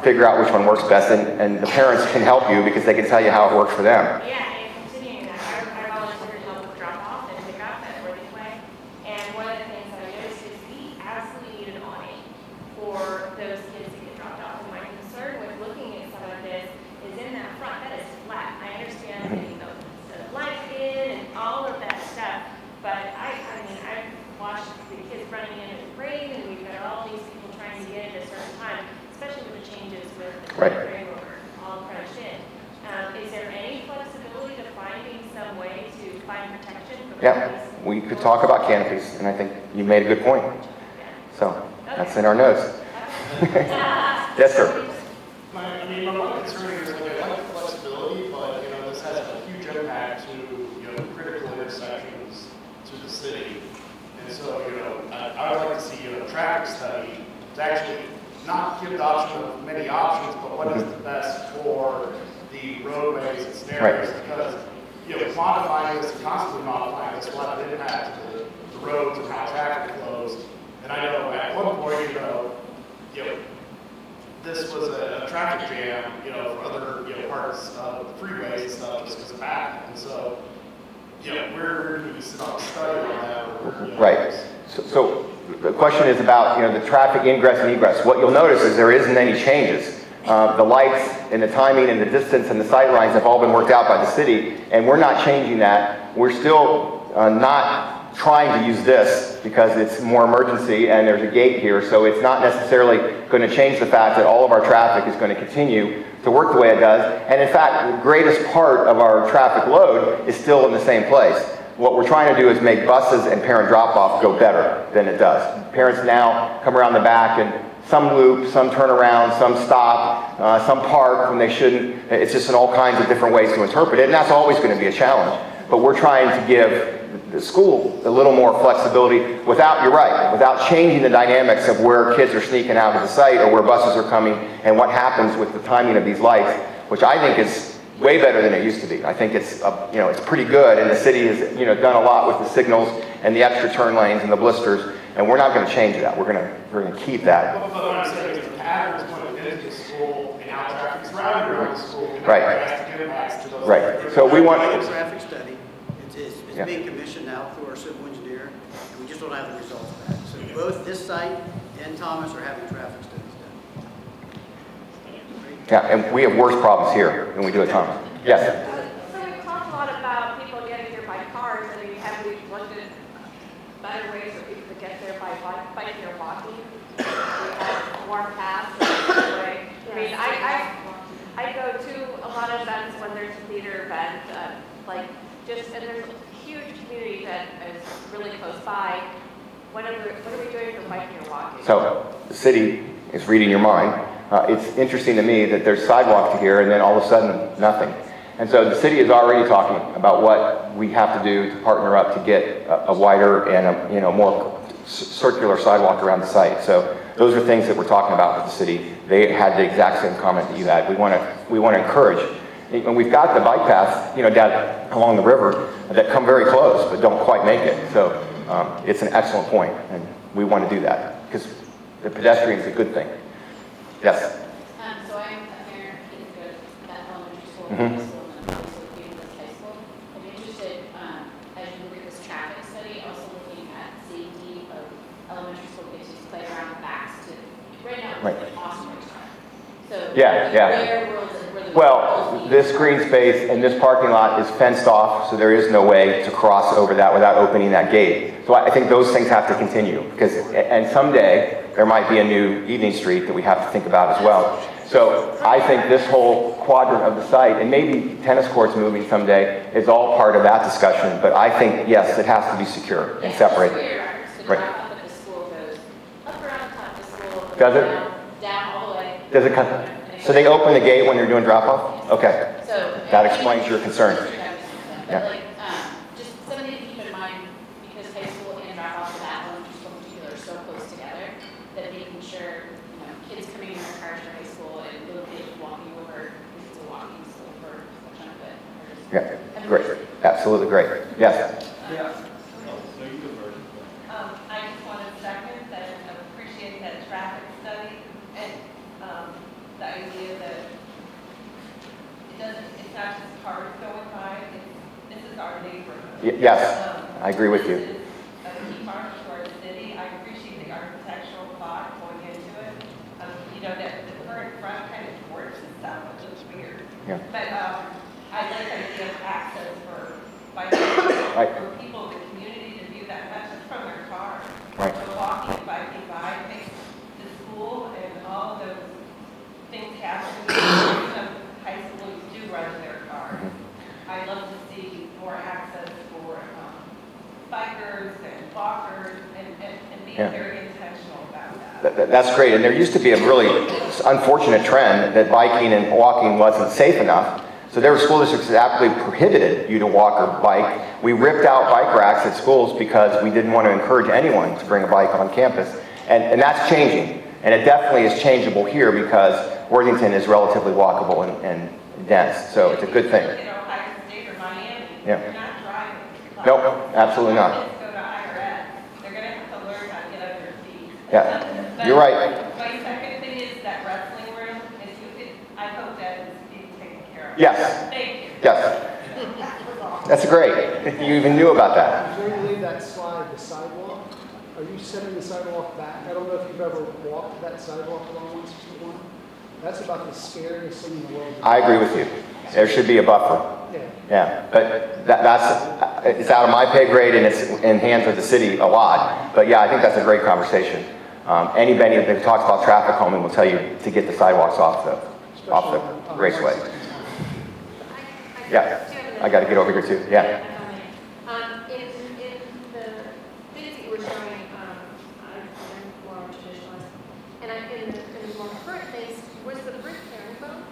Speaker 4: Figure out which one works best, and the parents can help you because they can tell you how it works for them.
Speaker 6: Yeah, and continuing that, I volunteered to help with drop-off and pick-up at Worthington Way, and one of the things that I noticed is we absolutely need an awning for those kids to get dropped off, and my concern with looking at some of this is in that front, that is flat. I understand getting the light in and all of that stuff, but I mean, I've watched the kids running in the rain, and we've got all these people trying to get in at a certain time, especially with the changes with the frame over all crunched in. Is there any flexibility to finding some way to find protection from these?
Speaker 4: We could talk about canopies, and I think you made a good point. So that's in our notes. Yes, sir.
Speaker 7: My one concern is that I like the flexibility, but this has a huge impact to critical intersections to the city, and so I would like to see a traffic study to actually not give the option of many options, but what is the best for the roadways and scenarios, because modifying this and constantly modifying this will have an impact to the roads and how traffic flows. And I know at one point, this was a traffic jam, for other parts of the freeways and stuff just because of that. And so, where do we sit on a study on that?
Speaker 4: Right. So the question is about the traffic ingress and egress. What you'll notice is there isn't any changes. The lights and the timing and the distance and the sight lines have all been worked out by the city, and we're not changing that. We're still not trying to use this because it's more emergency and there's a gate here, so it's not necessarily going to change the fact that all of our traffic is going to continue to work the way it does. And in fact, the greatest part of our traffic load is still in the same place. What we're trying to do is make buses and parent drop-off go better than it does. Parents now come around the back and some loop, some turn around, some stop, some park when they shouldn't. It's just in all kinds of different ways to interpret it, and that's always going to be a challenge. But we're trying to give the school a little more flexibility without, you're right, without changing the dynamics of where kids are sneaking out of the site or where buses are coming and what happens with the timing of these lights, which I think is way better than it used to be. I think it's it's pretty good, and the city has done a lot with the signals and the extra turn lanes and the blisters, and we're not going to change that. We're going to keep that.
Speaker 7: But what I'm saying is the pattern is going into the school and how traffic's routed around the school.
Speaker 4: Right. Right. So we want
Speaker 3: a traffic study. It's being commissioned now through our civil engineer, and we just don't have the results back. So both this site and Thomas are having traffic studies done.
Speaker 4: Yeah, and we have worse problems here than we do at Thomas. Yes.
Speaker 6: So we've talked a lot about people getting here by cars, and we looked at better ways biking or walking. We have warm paths. I mean, I go to a lot of events when there's a theater event, and there's a huge community that is really close by. What are we doing for biking or walking?
Speaker 4: So the city is reading your mind. It's interesting to me that there's sidewalk to here and then all of a sudden nothing. And so the city is already talking about what we have to do to partner up to get a wider and a more circular sidewalk around the site. So those are things that we're talking about with the city. They had the exact same comment that you had. We want to encourage. And we've got the bike paths, down along the river that come very close but don't quite make it. So it's an excellent point, and we want to do that because the pedestrian is a good thing. Yes.
Speaker 8: So I'm a parent of kids who go to that elementary school,
Speaker 4: Mm-hmm.
Speaker 8: middle school, and then also looking at high school. I'm interested, as you look at this traffic study, also looking at safety of elementary school kids who play around the backs to, right now,
Speaker 4: Right.
Speaker 8: it's an awesome racetrack. So
Speaker 4: Yeah.
Speaker 8: where the
Speaker 4: Well, this green space and this parking lot is fenced off, so there is no way to cross over that without opening that gate. So I think those things have to continue, and someday there might be a new evening street that we have to think about as well. So I think this whole quadrant of the site, and maybe tennis courts moving someday, is all part of that discussion. But I think, yes, it has to be secure and separated.
Speaker 8: So
Speaker 4: Right.
Speaker 8: drop off at the school goes up around the top of the school.
Speaker 4: Does it?
Speaker 8: Down all the way.
Speaker 4: Does it come? So they open the gate when they're doing drop-off? Okay.
Speaker 8: So
Speaker 4: That explains your concern.
Speaker 8: But
Speaker 4: Yeah.
Speaker 8: just something to keep in mind, because high school and drop off to that elementary school in particular are so close together, that making sure, kids coming in their cars for high school and little kids walking over, because it's a walking school for a chunk of it.
Speaker 4: Yeah, great. Absolutely great. Yes.
Speaker 9: I just want to second that I appreciate that traffic study and the idea that it's not just cars going by, this is our neighborhood.
Speaker 4: Yes, I agree with you.
Speaker 9: This is a key part for our city. I appreciate the architectural thought going into it. That the current front kind of dwarfs itself, which is weird.
Speaker 4: Yeah.
Speaker 9: But I like the idea of access for bicycles,
Speaker 4: Right.
Speaker 9: for people in the community to view that, not just from their car.
Speaker 4: Right.
Speaker 9: But walking, biking by, I think the school and all of those things happening. Some high schools do run their cars. I'd love to see more access for bikers and walkers and being
Speaker 4: Yeah.
Speaker 9: very intentional about that.
Speaker 4: That's great. And there used to be a really unfortunate trend that biking and walking wasn't safe enough. So there were school districts that absolutely prohibited you to walk or bike. We ripped out bike racks at schools because we didn't want to encourage anyone to bring a bike on campus. And that's changing. And it definitely is changeable here because Worthington is relatively walkable and dense. So it's a good thing.
Speaker 9: Ohio State or Miami,
Speaker 4: Yeah.
Speaker 9: they're not driving.
Speaker 4: Nope, absolutely not.
Speaker 9: Kids go to higher ed, they're going to have to learn how to get on their feet.
Speaker 4: Yeah,
Speaker 9: But
Speaker 4: you're right.
Speaker 9: My second thing is that wrestling room, I hope that is being taken care of.
Speaker 4: Yes.
Speaker 9: Thank you.
Speaker 4: Yes. That's great. You even knew about that.
Speaker 5: Before you leave that slide, the sidewalk, are you setting the sidewalk back? I don't know if you've ever walked that sidewalk along 161. That's about the scariest thing in the world.
Speaker 4: I agree with you. There should be a buffer.
Speaker 5: Yeah.
Speaker 4: Yeah, but it's out of my pay grade and it's in hands of the city a lot. But yeah, I think that's a great conversation. Anybody that talks about traffic calming will tell you to get the sidewalks off the raceway. Yeah, I got to get over here too. Yeah.
Speaker 6: In the videos that you were showing, I'm more traditionalist, and in the more current things, was the brick herringbone?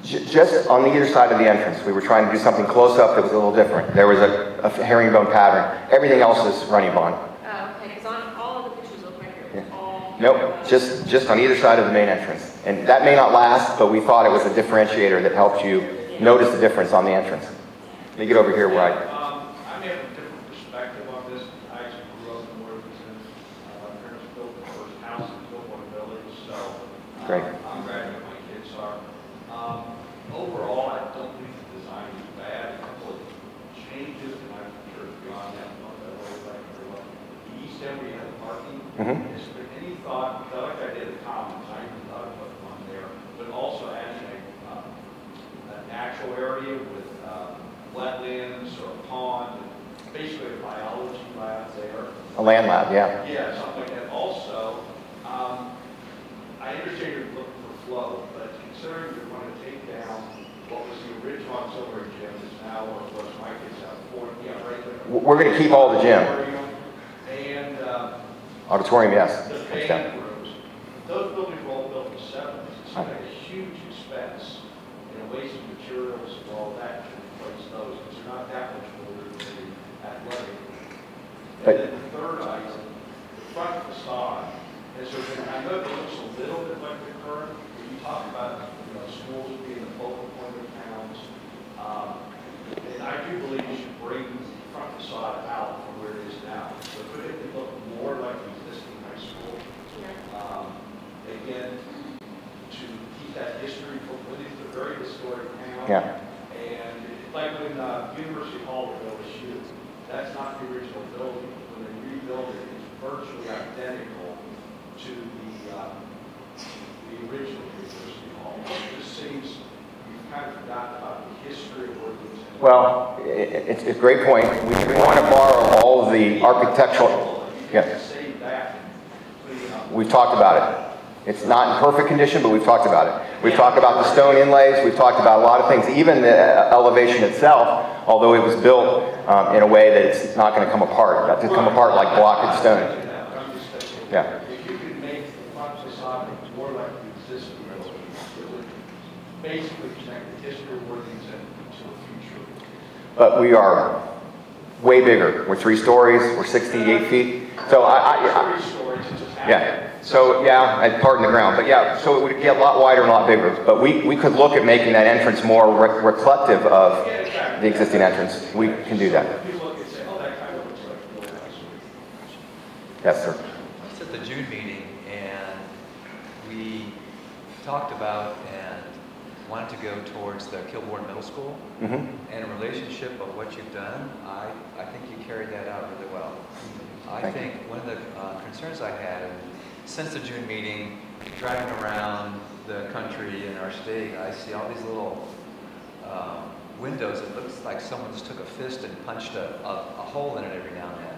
Speaker 4: Just on either side of the entrance, we were trying to do something close up that was a little different. There was a herringbone pattern. Everything else is running bond.
Speaker 6: Oh, okay, because on all of the pictures look like it was all...
Speaker 4: Nope, just on either side of the main entrance. And that may not last, but we thought it was a differentiator that helps you notice the difference on the entrance. Let me get over here where
Speaker 10: I may have a different perspective on this. I actually grew up in Worthington. My parents built the first house in Kilbourne Village, so
Speaker 4: Great.
Speaker 10: I'm glad that my kids are. Overall, I don't think the design is bad. A couple of changes, and I'm sure beyond that, not that way, like very well. The east end where you have the parking, is there any thought, like I did at Commons, I even thought of putting one there, but also adding a natural area with wetlands or a pond. basically a biology lab there.
Speaker 4: A land lab, yeah.
Speaker 10: Yeah, something like that. Also, I understand you're looking for flow, but considering you're going to take down what was the original auxiliary gym is now what was my kids out for, right there.
Speaker 4: We're going to keep all the gym.
Speaker 10: And
Speaker 4: Auditorium, yes.
Speaker 10: the band rooms. Those buildings were all built in the 70s. It's been a huge expense and a waste of materials and all that to replace those because they're not that much older than the athletic. And then the third item, the front facade. And so I know it looks a little bit like the current. When you talk about schools being the focal point of towns, and I do believe you should bring the front facade out from where it is now. So could it look more like the existing high school? Again, to keep that history from what is a very historic town.
Speaker 4: Yeah.
Speaker 10: And like when University Hall of LSU, that's not the original building. When they rebuilt it, it's virtually identical to the original University Hall. It just seems you've kind of forgotten about the history of Worthington.
Speaker 4: Well, it's a great point. We want to borrow all of the architectural. Yeah.
Speaker 10: Save that.
Speaker 4: We've talked about it. It's not in perfect condition, but we've talked about it. We've talked about the stone inlays. We've talked about a lot of things. Even the elevation itself, although it was built in a way that it's not going to come apart. Not to come apart like block of stone. Yeah.
Speaker 10: If you could make the front facade more like the existing building, it would basically connect the history of Worthington to the future.
Speaker 4: But we are way bigger. We're 3 stories. We're 68 feet. So
Speaker 10: 3 stories, it's just
Speaker 4: yeah. So yeah, I'd pardon the ground, but yeah, so it would get a lot wider and a lot bigger. But we could look at making that entrance more reflective of the existing entrance. We can do that. Yes, sir.
Speaker 11: I was at the June meeting and we talked about and wanted to go towards the Kilbourne Middle School. And in relationship of what you've done, I think you carried that out really well. I think one of the concerns I had since the June meeting, driving around the country in our state, I see all these little windows. It looks like someone just took a fist and punched a hole in it every now and then.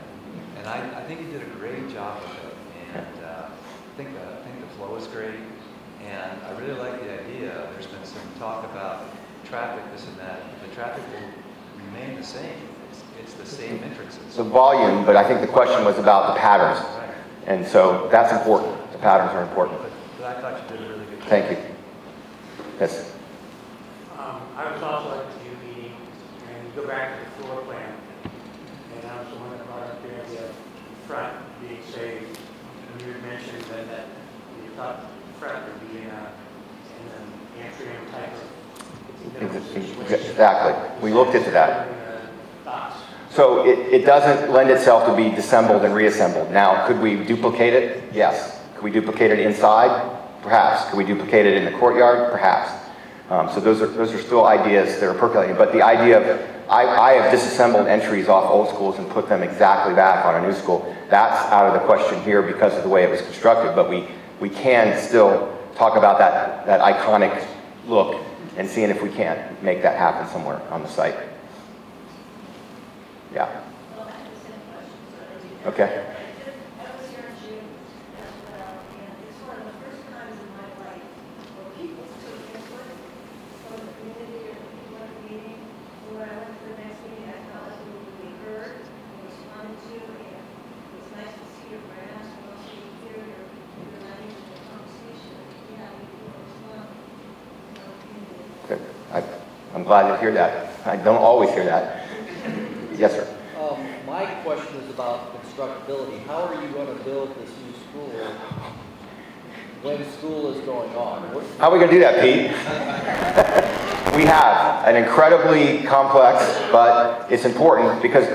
Speaker 11: And I think you did a great job with it. And I think the flow is great. And I really like the idea. There's been some talk about traffic, this and that. The traffic will remain the same. It's the same entrances.
Speaker 4: The volume, but I think the question was about the patterns. And so that's important. The patterns are important.
Speaker 11: But I thought you did a really good job.
Speaker 4: Thank you. Yes.
Speaker 12: I was also at the June meeting, and you go back to the floor plan, and I was the one that brought up the idea of front being saved. And you had mentioned that you thought front would be in an atrium type of
Speaker 4: Exactly. We looked into that.
Speaker 12: Thoughts?
Speaker 4: So it doesn't lend itself to be disassembled and reassembled. Now, could we duplicate it? Yes. Could we duplicate it inside? Perhaps. Could we duplicate it in the courtyard? Perhaps. So those are still ideas that are percolating. But the idea of, I have disassembled entries off old schools and put them exactly back on a new school. That's out of the question here because of the way it was constructed. But we can still talk about that iconic look and seeing if we can't make that happen somewhere on the site. Yeah. Okay.
Speaker 13: I was here in June as well, and it's one of the first times in my life where people took input from the community or the people at the meeting. And when I went to the next meeting, I felt like we would be heard and responded to, and it was nice to see your grasp and also to hear your language and your conversation. Yeah, people respond in our community.
Speaker 4: Good. I'm glad to hear that. I don't always hear that. Yes, sir.
Speaker 14: My question is about constructability. How are you going to build this new school when school is going on?
Speaker 4: How are we going to do that, Pete? We have an incredibly complex, but it's important because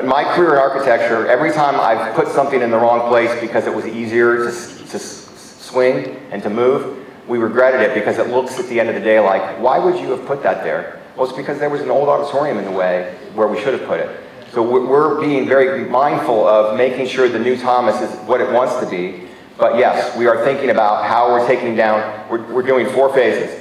Speaker 4: my career in architecture, every time I've put something in the wrong place because it was easier to swing and to move, we regretted it because it looks at the end of the day like, why would you have put that there? Well, it's because there was an old auditorium in the way where we should have put it. So we're being very mindful of making sure the new Thomas is what it wants to be. But yes, we are thinking about how we're taking down, we're doing 4 phases.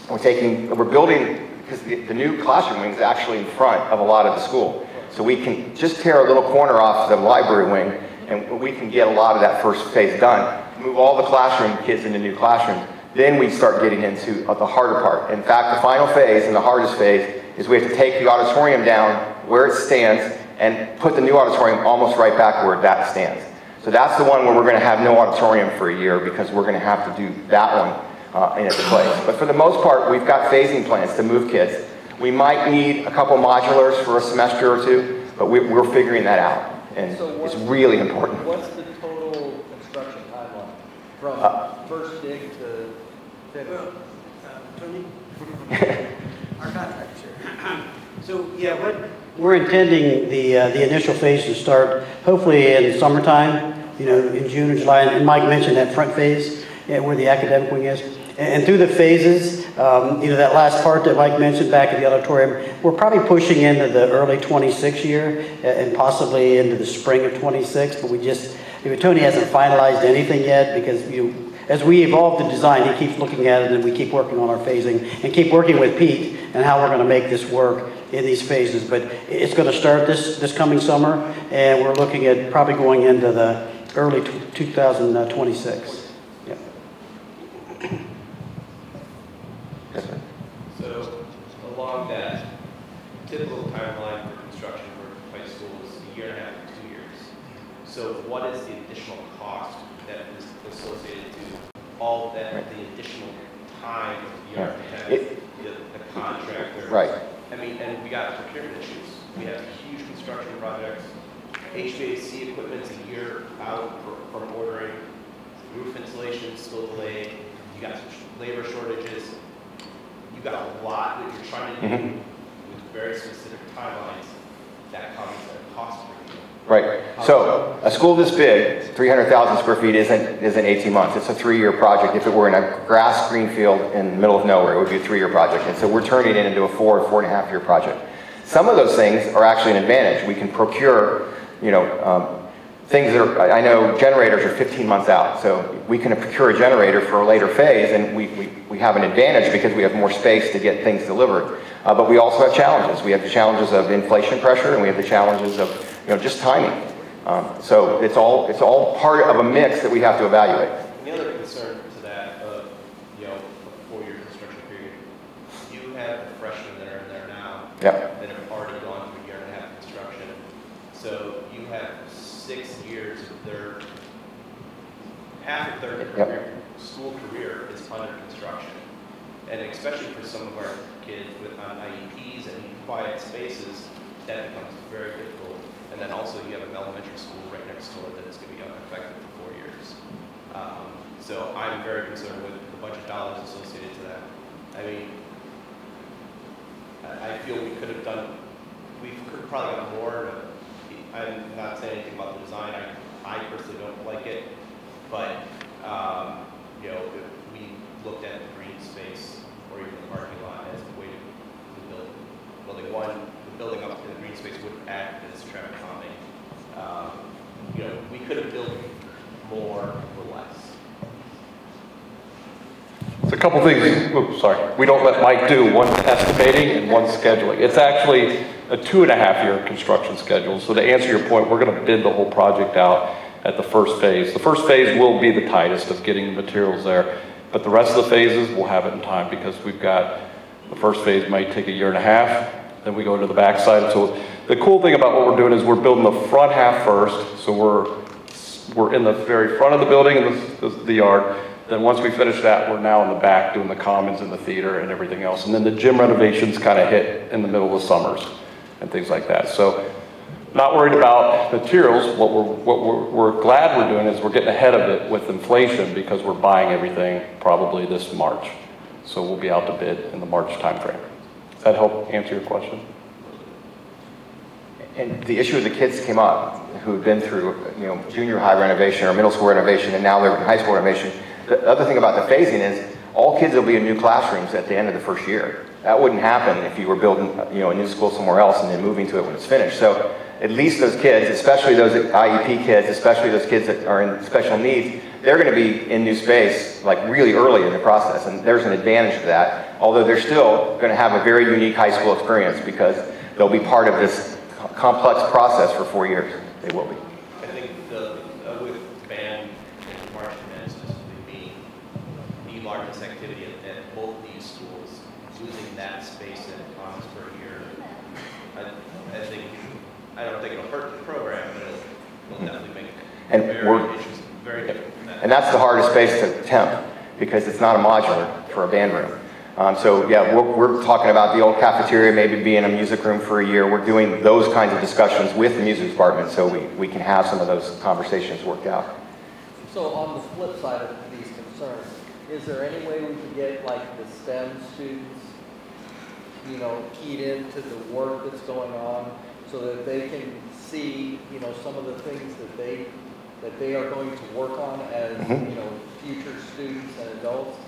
Speaker 4: We're building, because the new classroom wing is actually in front of a lot of the school. So we can just tear a little corner off the library wing, and we can get a lot of that first phase done. Move all the classroom kids into new classrooms. Then we start getting into the harder part. In fact, the final phase and the hardest phase is we have to take the auditorium down where it stands and put the new auditorium almost right back where that stands. So that's the one where we're going to have no auditorium for a year because we're going to have to do that one in its place. But for the most part, we've got phasing plans to move kids. We might need a couple modulars for a semester or two, but we're figuring that out. And so it's really important.
Speaker 14: What's the total construction timeline from first dig to finish?
Speaker 3: Tony? Our contractor, sure. So, yeah, we're intending the initial phase to start hopefully in summertime, you know, in June or July. And Mike mentioned that front phase, where the academic wing is. And through the phases, you know, that last part that Mike mentioned back at the auditorium, we're probably pushing into the early 26 year and possibly into the spring of 26. But we just, you know, Tony hasn't finalized anything yet because as we evolve the design, he keeps looking at it and we keep working on our phasing and keep working with Pete and how we're going to make this work in these phases. But it's going to start this coming summer, and we're looking at probably going into the early 2026. Yeah.
Speaker 15: So along that typical timeline for construction for high school is a year and a half to 2 years. So what is the additional cost that is associated to all that, the additional time of the architect, the contractor?
Speaker 4: Right.
Speaker 15: I mean, and we got procurement issues. We have huge construction projects. HVAC equipment's a year out from ordering. Roof insulation is still delayed. You got labor shortages. You got a lot that you're trying to do with very specific timelines that comes at a cost for you.
Speaker 4: Right. So a school this big, 300,000 square feet, isn't 18 months. It's a 3-year project. If it were in a grass green field in the middle of nowhere, it would be a 3-year project. And so we're turning it into a 4.5 year project. Some of those things are actually an advantage. We can procure, you know, things that are, I know generators are 15 months out. So we can procure a generator for a later phase, and we have an advantage because we have more space to get things delivered. But we also have challenges. We have the challenges of inflation pressure, and we have the challenges of, you know, just timing. So it's all part of a mix that we have to evaluate.
Speaker 15: And the other concern to that of, you know, a 4-year construction period, you have the freshmen that are in there now that have already gone through a year and a half of construction. So you have 6 years of their, half of their career, school career is under construction. And especially for some of our kids with IEPs and quiet spaces, that becomes very difficult. And then also you have an elementary school right next door that is going to be unaffected for 4 years. So I'm very concerned with the budget dollars associated to that. I mean, I feel we could have done, we could have probably done more. I'm not saying anything about the design. I personally don't like it, but you know, if we looked at the green space or even the parking lot as a way to build building one, the building up to the green space would act as traffic calming. You know, we could have built more for less.
Speaker 2: It's a couple things. Oops, sorry. We don't let Mike do one estimating and one scheduling. It's actually a 2.5 year construction schedule. So to answer your point, we're going to bid the whole project out at the first phase. The first phase will be the tightest of getting the materials there, but the rest of the phases we'll have it in time because we've got, the first phase might take a 1.5 years, then we go to the back side. So the cool thing about what we're doing is we're building the front half first. So we're in the very front of the building in the yard. Then once we finish that, we're now in the back doing the commons and the theater and everything else. And then the gym renovations kind of hit in the middle of the summers and things like that. So not worried about materials. What we're glad we're doing is we're getting ahead of it with inflation because we're buying everything probably this March. So we'll be out to bid in the March timeframe. Does that help answer your question?
Speaker 4: And the issue of the kids came up who had been through, you know, junior high renovation or middle school renovation, and now they're in high school renovation. The other thing about the phasing is all kids will be in new classrooms at the end of the first year. That wouldn't happen if you were building, you know, a new school somewhere else and then moving to it when it's finished. So at least those kids, especially those IEP kids, especially those kids that are in special needs, they're going to be in new space like really early in the process, and there's an advantage to that. Although they're still going to have a very unique high school experience because they'll be part of this complex process for 4 years. They will be.
Speaker 15: I think with band and marching band specifically being the largest activity at both these schools, losing that space in Thomas for a year, I don't think it'll hurt the program, but it'll definitely make it very difficult from that.
Speaker 4: And that's the hardest space to temp, because it's not a modular for a band room. So yeah, we're talking about the old cafeteria maybe being a music room for a year. We're doing those kinds of discussions with the music department so we can have some of those conversations worked out.
Speaker 14: So on the flip side of these concerns, is there any way we could get like the STEM students, you know, keyed into the work that's going on so that they can see, you know, some of the things that they are going to work on as, you know, future students and adults,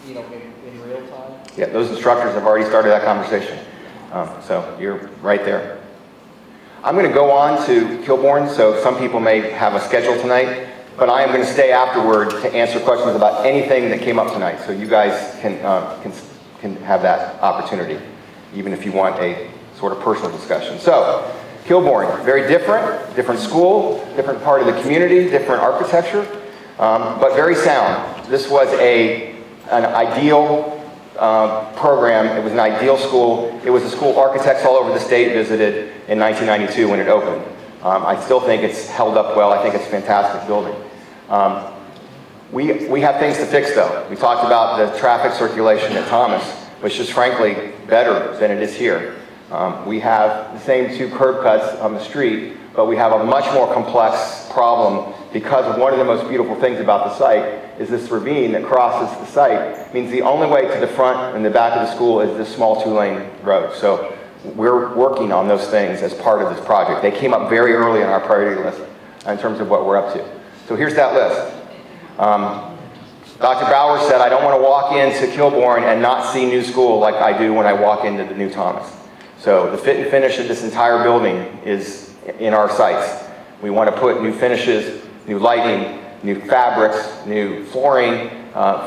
Speaker 14: you know, in real time?
Speaker 4: Yeah, those instructors have already started that conversation. So you're right there. I'm going to go on to Kilbourne, so some people may have a schedule tonight, but I am going to stay afterward to answer questions about anything that came up tonight, so you guys can have that opportunity, even if you want a sort of personal discussion. So, Kilbourne, very different school, different part of the community, different architecture, but very sound. This was an ideal program. It was an ideal school. It was a school architects all over the state visited in 1992 when it opened. I still think it's held up well. I think it's a fantastic building. We have things to fix though. We talked about the traffic circulation at Thomas, which is frankly better than it is here. We have the same 2 curb cuts on the street, but we have a much more complex problem because of one of the most beautiful things about the site is this ravine that crosses the site. It means the only way to the front and the back of the school is this small 2-lane road. So we're working on those things as part of this project. They came up very early on our priority list in terms of what we're up to. So here's that list. Dr. Bauer said, I don't want to walk into Kilbourne and not see new school like I do when I walk into the new Thomas. So the fit and finish of this entire building is in our sights. We want to put new finishes, new lighting, new fabrics, new flooring,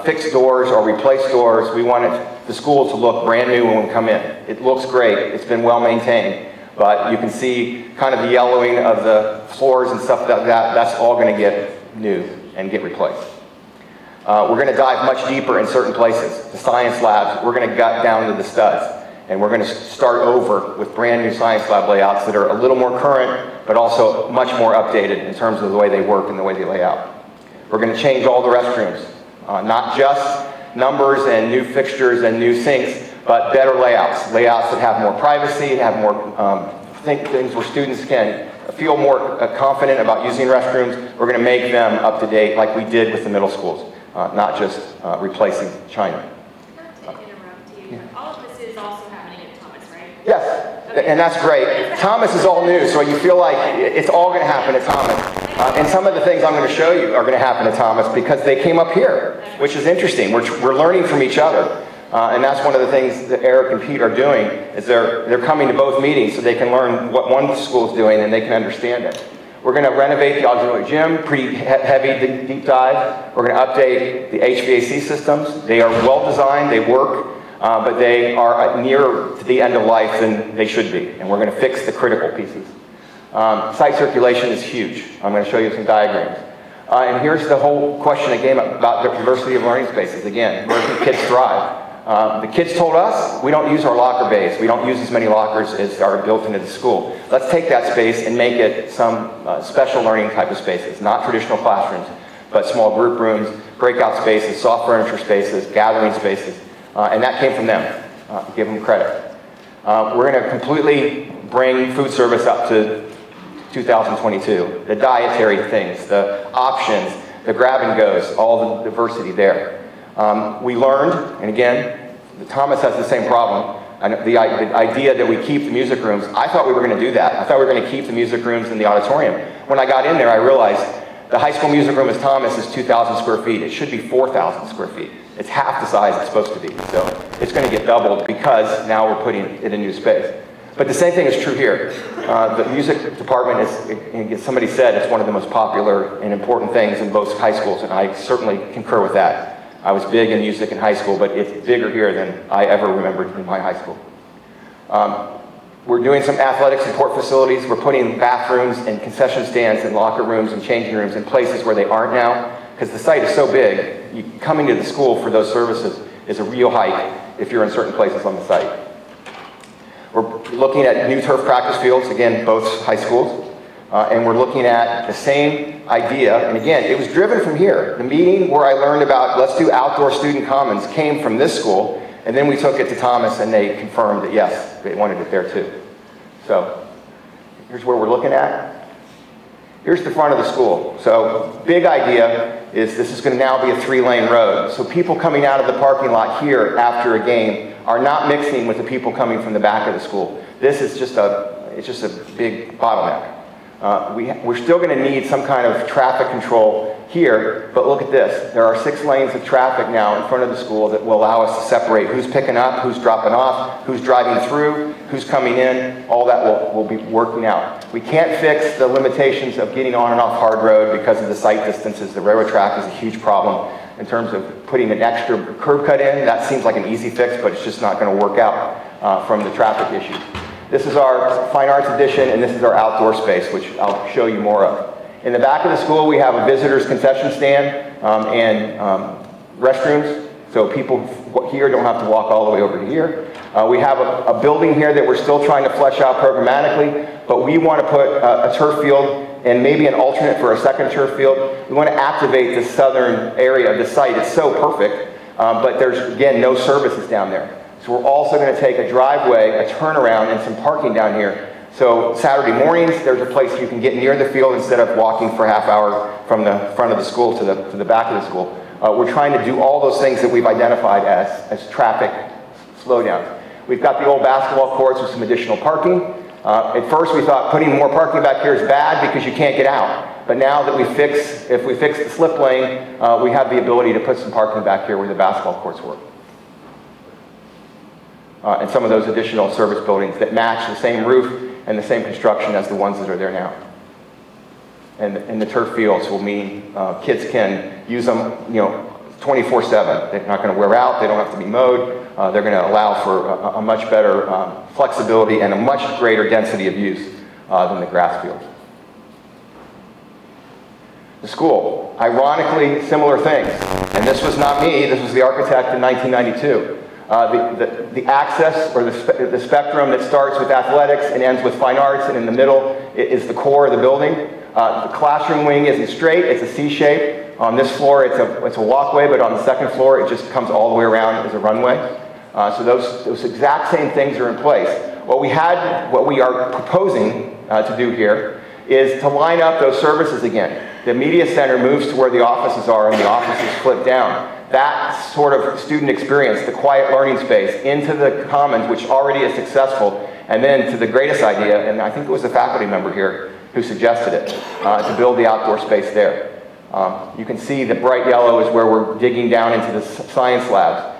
Speaker 4: fixed doors or replaced doors. We want the school to look brand new when we come in. It looks great. It's been well maintained. But you can see kind of the yellowing of the floors and stuff like that. That's all going to get new and get replaced. We're going to dive much deeper in certain places. The science labs, we're going to gut down to the studs. And we're going to start over with brand new science lab layouts that are a little more current, but also much more updated in terms of the way they work and the way they lay out. We're going to change all the restrooms, not just numbers and new fixtures and new sinks, but better layouts. Layouts that have more privacy, have more things where students can feel more confident about using restrooms. We're going to make them up to date like we did with the middle schools, not just replacing China.
Speaker 6: Not to interrupt you, all of this is also happening at Thomas, right?
Speaker 4: Yes, and that's great. Thomas is all new, so you feel like it's all going to happen at Thomas. And some of the things I'm going to show you are going to happen at Thomas because they came up here, which is interesting. We're learning from each other. And that's one of the things that Eric and Pete are doing, is they're coming to both meetings so they can learn what one school is doing and they can understand it. We're going to renovate the auxiliary gym, pretty heavy deep dive. We're going to update the HVAC systems. They are well designed, they work, but they are nearer to the end of life than they should be. And we're going to fix the critical pieces. Site circulation is huge. I'm going to show you some diagrams. And here's the whole question again about the diversity of learning spaces. Again, where can kids thrive? The kids told us we don't use our locker bays. We don't use as many lockers as are built into the school. Let's take that space and make it some special learning type of spaces, not traditional classrooms, but small group rooms, breakout spaces, soft furniture spaces, gathering spaces. And that came from them. Give them credit. We're going to completely bring food service up to 2022. The dietary things, the options, the grab and goes, all the diversity there. We learned, and again, Thomas has the same problem. The idea that we keep the music rooms, I thought we were going to do that. I thought we were going to keep the music rooms in the auditorium. When I got in there, I realized the high school music room at Thomas is 2,000 square feet. It should be 4,000 square feet. It's half the size it's supposed to be. So it's going to get doubled because now we're putting it in a new space. But the same thing is true here. The music department is, somebody said, it's one of the most popular and important things in both high schools, and I certainly concur with that. I was big in music in high school, but it's bigger here than I ever remembered in my high school. We're doing some athletic support facilities. We're putting bathrooms and concession stands and locker rooms and changing rooms in places where they aren't now, because the site is so big. Coming to the school for those services is a real hike if you're in certain places on the site. We're looking at new turf practice fields, again, both high schools. And we're looking at the same idea. And again, it was driven from here. The meeting where I learned about let's do outdoor student commons came from this school. And then we took it to Thomas and they confirmed that yes, they wanted it there too. So here's where we're looking at. Here's the front of the school. So big idea is this is going to now be a 3-lane road. So people coming out of the parking lot here after a game are not mixing with the people coming from the back of the school. This is just it's just a big bottleneck. We're still going to need some kind of traffic control here, but look at this. There are 6 lanes of traffic now in front of the school that will allow us to separate who's picking up, who's dropping off, who's driving through, who's coming in. All that will be working out. We can't fix the limitations of getting on and off Hard Road because of the site distances. The railroad track is a huge problem in terms of putting an extra curb cut in. That seems like an easy fix, but it's just not going to work out from the traffic issues. This is our Fine Arts Edition, and this is our outdoor space, which I'll show you more of. In the back of the school, we have a visitor's concession stand and restrooms, so people here don't have to walk all the way over to here. We have a building here that we're still trying to flesh out programmatically, but we want to put a turf field and maybe an alternate for a second turf field. We want to activate the southern area of the site. It's so perfect, but there's, again, no services down there. So we're also going to take a driveway, a turnaround, and some parking down here. So Saturday mornings, there's a place you can get near the field instead of walking for a half hour from the front of the school to the back of the school. We're trying to do all those things that we've identified as traffic slowdowns. We've got the old basketball courts with some additional parking. At first we thought putting more parking back here is bad because you can't get out. But now that if we fix the slip lane, we have the ability to put some parking back here where the basketball courts were. And some of those additional service buildings that match the same roof and the same construction as the ones that are there now. And the turf fields will mean kids can use them, 24/7. They're not going to wear out. They don't have to be mowed. They're going to allow for a much better flexibility and a much greater density of use than the grass fields. The school, ironically, similar things. And this was not me. This was the architect in 1992. The access or the spectrum that starts with athletics and ends with fine arts, and in the middle is the core of the building. The classroom wing isn't straight, it's a C shape. On this floor it's a walkway, but on the second floor it just comes all the way around as a runway. So those exact same things are in place. What we are proposing to do here is to line up those services again. The media center moves to where the offices are and the offices flip down. That sort of student experience, the quiet learning space, into the commons, which already is successful, and then to the greatest idea, and I think it was a faculty member here who suggested it, to build the outdoor space there. You can see the bright yellow is where we're digging down into the science labs.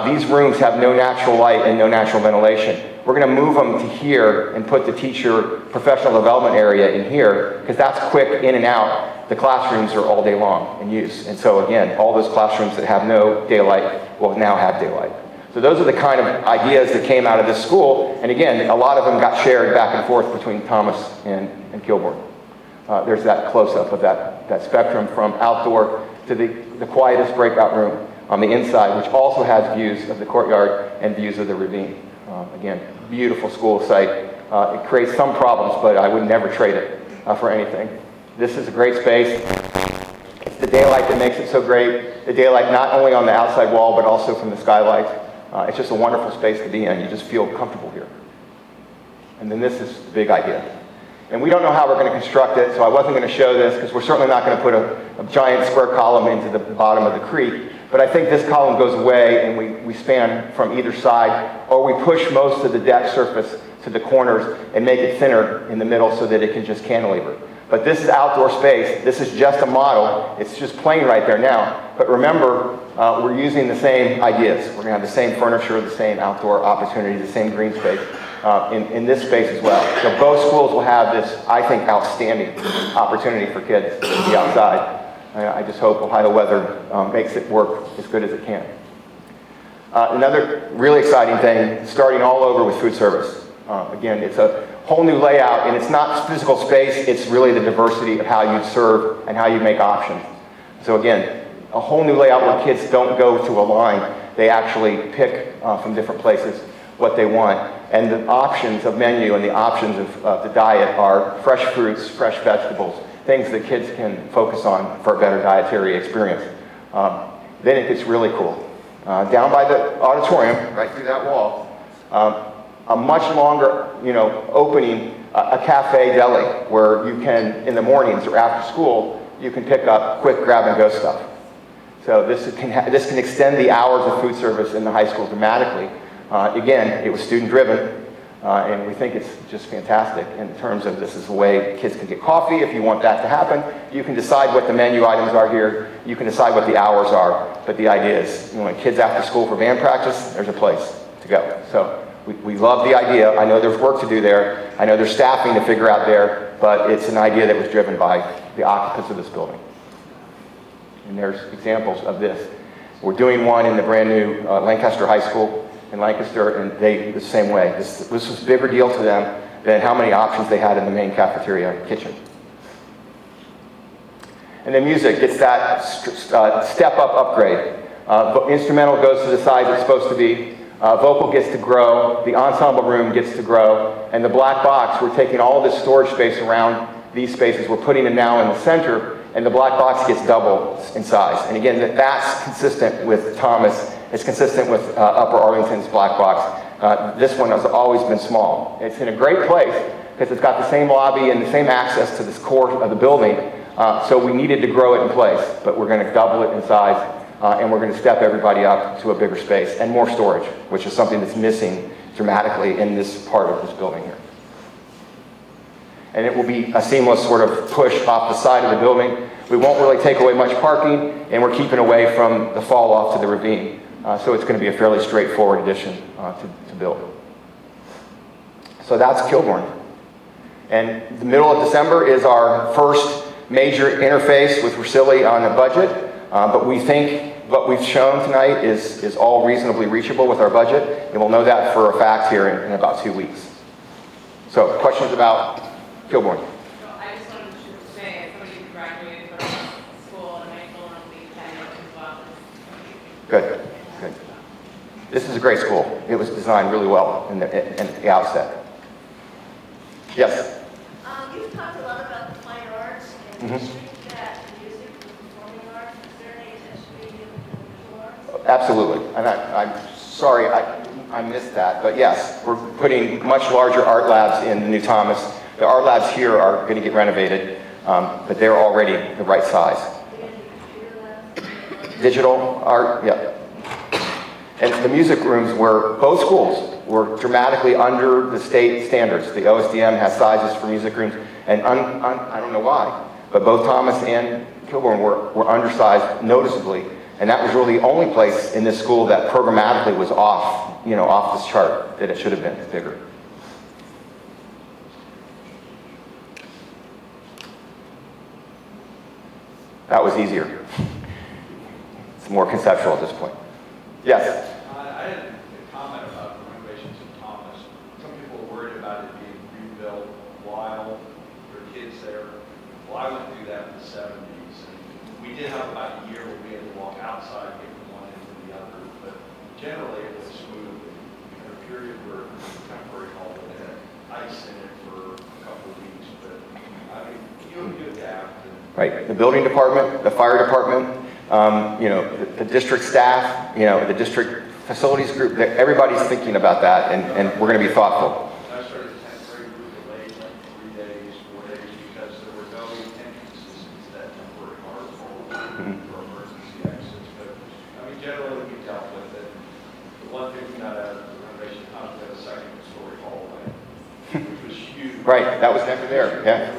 Speaker 4: These rooms have no natural light and no natural ventilation. We're going to move them to here and put the teacher professional development area in here, because that's quick in and out. The classrooms are all day long in use. And so again, all those classrooms that have no daylight will now have daylight. So those are the kind of ideas that came out of this school. And again, a lot of them got shared back and forth between Thomas and Kilbourne. There's that close-up of that spectrum from outdoor to the quietest breakout room on the inside, which also has views of the courtyard and views of the ravine. Again, beautiful school site. It creates some problems, but I would never trade it for anything. This is a great space. It's the daylight that makes it so great. The daylight not only on the outside wall, but also from the skylight. It's just a wonderful space to be in. You just feel comfortable here. And then this is the big idea. And we don't know how we're going to construct it, so I wasn't going to show this, because we're certainly not going to put a giant square column into the bottom of the creek. But I think this column goes away, and we span from either side, or we push most of the deck surface to the corners and make it thinner in the middle so that it can just cantilever. But this is outdoor space. This is just a model. It's just plain right there now. But remember, we're using the same ideas. We're going to have the same furniture, the same outdoor opportunity, the same green space in this space as well. So both schools will have this, I think, outstanding opportunity for kids to be outside. I just hope Ohio weather makes it work as good as it can. Another really exciting thing, starting all over with food service. Again, it's a whole new layout, and it's not physical space, it's really the diversity of how you serve and how you make options. So again, a whole new layout where kids don't go to a line, they actually pick from different places what they want. And the options of menu and the options of the diet are fresh fruits, fresh vegetables, things that kids can focus on for a better dietary experience. Then it gets really cool. Down by the auditorium, right through that wall, a much longer, opening, a cafe deli where you can, in the mornings or after school, you can pick up quick grab-and-go stuff. So this can extend the hours of food service in the high school dramatically. Again, it was student-driven, and we think it's just fantastic in terms of this is a way kids can get coffee. If you want that to happen, you can decide what the menu items are here. You can decide what the hours are. But the idea is, when kids after school for band practice, there's a place to go. So we love the idea. I know there's work to do there. I know there's staffing to figure out there, but it's an idea that was driven by the occupants of this building. And there's examples of this. We're doing one in the brand new Lancaster High School in Lancaster, and the same way. This was a bigger deal to them than how many options they had in the main cafeteria kitchen. And then music gets that step-up upgrade. Instrumental goes to the size it's supposed to be. Vocal gets to grow. The ensemble room gets to grow. And the black box, we're taking all of this storage space around these spaces. We're putting it now in the center, and the black box gets double in size. And again, that's consistent with Thomas. It's consistent with Upper Arlington's black box. This one has always been small. It's in a great place because it's got the same lobby and the same access to this core of the building. So we needed to grow it in place, but we're going to double it in size, and we're going to step everybody up to a bigger space and more storage, which is something that's missing dramatically in this part of this building here. And it will be a seamless sort of push off the side of the building. We won't really take away much parking, and we're keeping away from the fall off to the ravine. So it's going to be a fairly straightforward addition to build. So that's Kilbourne. And the middle of December is our first major interface with Russilli on a budget. But we think what we've shown tonight is all reasonably reachable with our budget. And we'll know that for a fact here in about 2 weeks. So questions about Kilbourne?
Speaker 8: I just wanted to say, as somebody who graduated from school, and my children will be 10 years as well.
Speaker 4: Good. Good. This is a great school. It was designed really well in the outset. Yes?
Speaker 13: You've talked a lot about the fine arts, and you think that music and performing arts, is there any attention being given to the visual arts?
Speaker 4: Absolutely. And I'm sorry I missed that. But yes, we're putting much larger art labs in the new Thomas. The art labs here are going to get renovated, but they're already the right size. Digital art, yeah. And the music rooms were, both schools were dramatically under the state standards. The OSDM has sizes for music rooms, and I don't know why, but both Thomas and Kilbourne were undersized noticeably, and that was really the only place in this school that programmatically was off this chart, that it should have been bigger. That was easier. It's more conceptual at this point. Yes?
Speaker 10: I had a comment about the renovations of Thomas. Some people were worried about it being rebuilt while there were kids there. Well, I went through that in the 70s. And we did have about a year where we had to walk outside and get from one end to the other. But generally, it was smooth. We had a period where it was temporary hall that had ice in it for a couple of weeks. But, I mean, you adapt.
Speaker 4: Right, the building department, the fire department, the district staff, the district facilities group, everybody's thinking about that, and we're going to be thoughtful.
Speaker 10: I started the temporary group delayed like 3 days, 4 days, because there were no entrances to that temporary hard hole for emergency exits. But, I mean, generally we dealt with it. The one thing we got out of the renovation house, we had a second-story hallway, which was huge.
Speaker 4: Right, that was never there, yeah.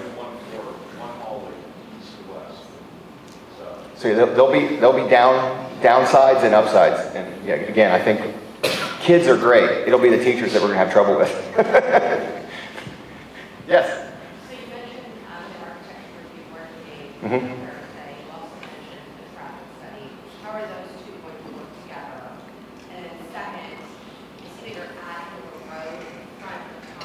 Speaker 4: So there'll be downsides and upsides, and yeah, again, I think kids are great. It'll be the teachers that we're going to have trouble with. Yes.
Speaker 8: So you mentioned the architecture review working,
Speaker 4: Mm-hmm.
Speaker 8: study. You also mentioned the traffic study. How are those two going to work together? And then second, you see that you're at Kilbourne Road, front of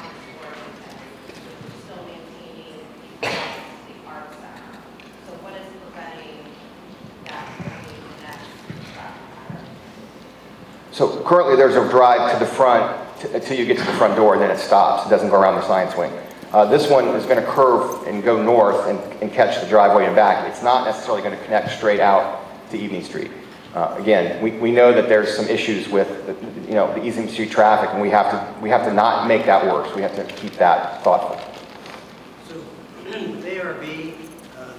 Speaker 4: So currently there's a drive to the front until you get to the front door, and then it stops. It doesn't go around the science wing. This one is going to curve and go north and catch the driveway and back. It's not necessarily going to connect straight out to Evening Street. Again, we know that there's some issues with the Evening Street traffic, and we have to not make that worse. We have to keep that thoughtful.
Speaker 3: So, ARB,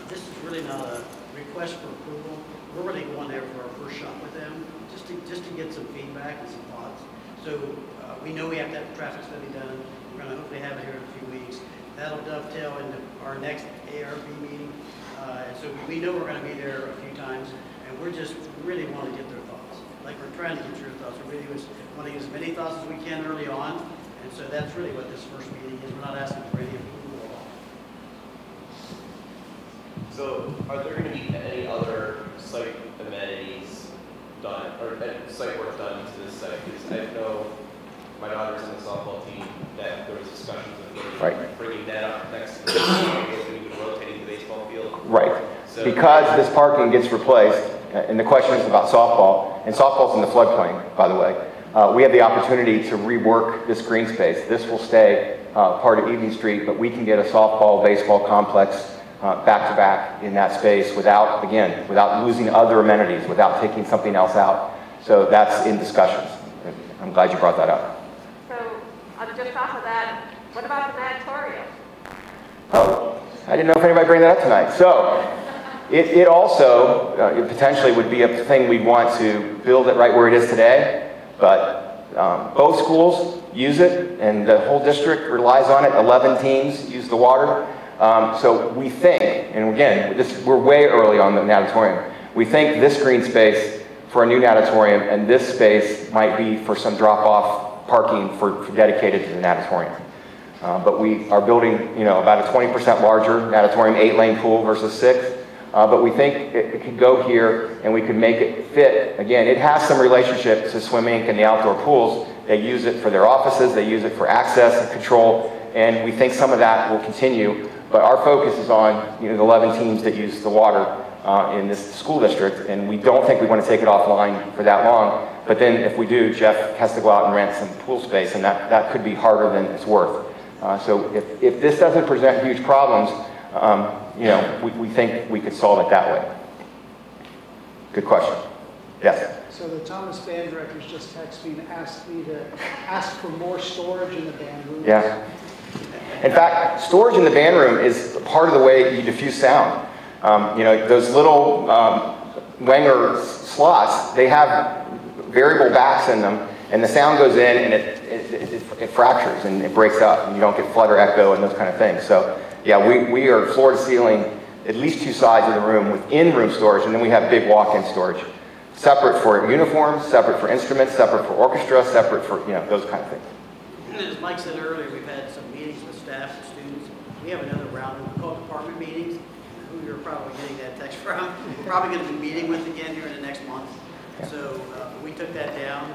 Speaker 3: this is really not a request for approval. We're really going there for our first shot with them, just to get some feedback and some thoughts. So we know we have to have a traffic study done. We're going to hopefully have it here in a few weeks. That'll dovetail into our next ARB meeting. And so we know we're going to be there a few times, and we're just really want to get their thoughts. Like we're trying to get your thoughts. We really want to get as many thoughts as we can early on. And so that's really what this first meeting is. We're not asking for any approval at all.
Speaker 15: So are there going to be any other site amenities done, or site work done to this site? Because I know my daughter's in the softball team that there was discussions of bringing that up next to the baseball field, and rotating the baseball field.
Speaker 4: Right. So, because this parking gets replaced, and the question is about softball, and softball's in the floodplain, by the way, we have the opportunity to rework this green space. This will stay part of Evening Street, but we can get a softball, baseball complex back-to-back in that space without losing other amenities, without taking something else out. So that's in discussions. I'm glad you brought that up.
Speaker 9: So, just off of that, what about the natatorium?
Speaker 4: Oh, I didn't know if anybody bring that up tonight. So, it also potentially would be a thing we'd want to build it right where it is today, but both schools use it, and the whole district relies on it. 11 teams use the water. So we think, and again, we're way early on the natatorium, we think this green space for a new natatorium and this space might be for some drop-off parking for dedicated to the natatorium. But we are building, about a 20% larger natatorium, 8-lane pool versus 6. But we think it could go here and we could make it fit. Again, it has some relationship to swim ink and the outdoor pools. They use it for their offices, they use it for access and control, and we think some of that will continue. But our focus is on the 11 teams that use the water in this school district, and we don't think we want to take it offline for that long. But then if we do, Jeff has to go out and rent some pool space, and that could be harder than it's worth. So if this doesn't present huge problems, we think we could solve it that way. Good question. Yes?
Speaker 5: So the Thomas band directors just texted me and asked me to ask for more storage in the band room.
Speaker 4: Yeah. In fact, storage in the band room is part of the way you diffuse sound. Those little Wenger slots, they have variable backs in them, and the sound goes in and it fractures and it breaks up, and you don't get flutter echo and those kind of things. So yeah, we are floor to ceiling, at least 2 sides of the room with in-room storage, and then we have big walk-in storage. Separate for uniforms, separate for instruments, separate for orchestra, separate for, those kind of things.
Speaker 3: As Mike said earlier, we've had some meetings with staff and students. We have another round of called department meetings, who you're probably getting that text from. We're probably going to be meeting with again here in the next month. So we took that down.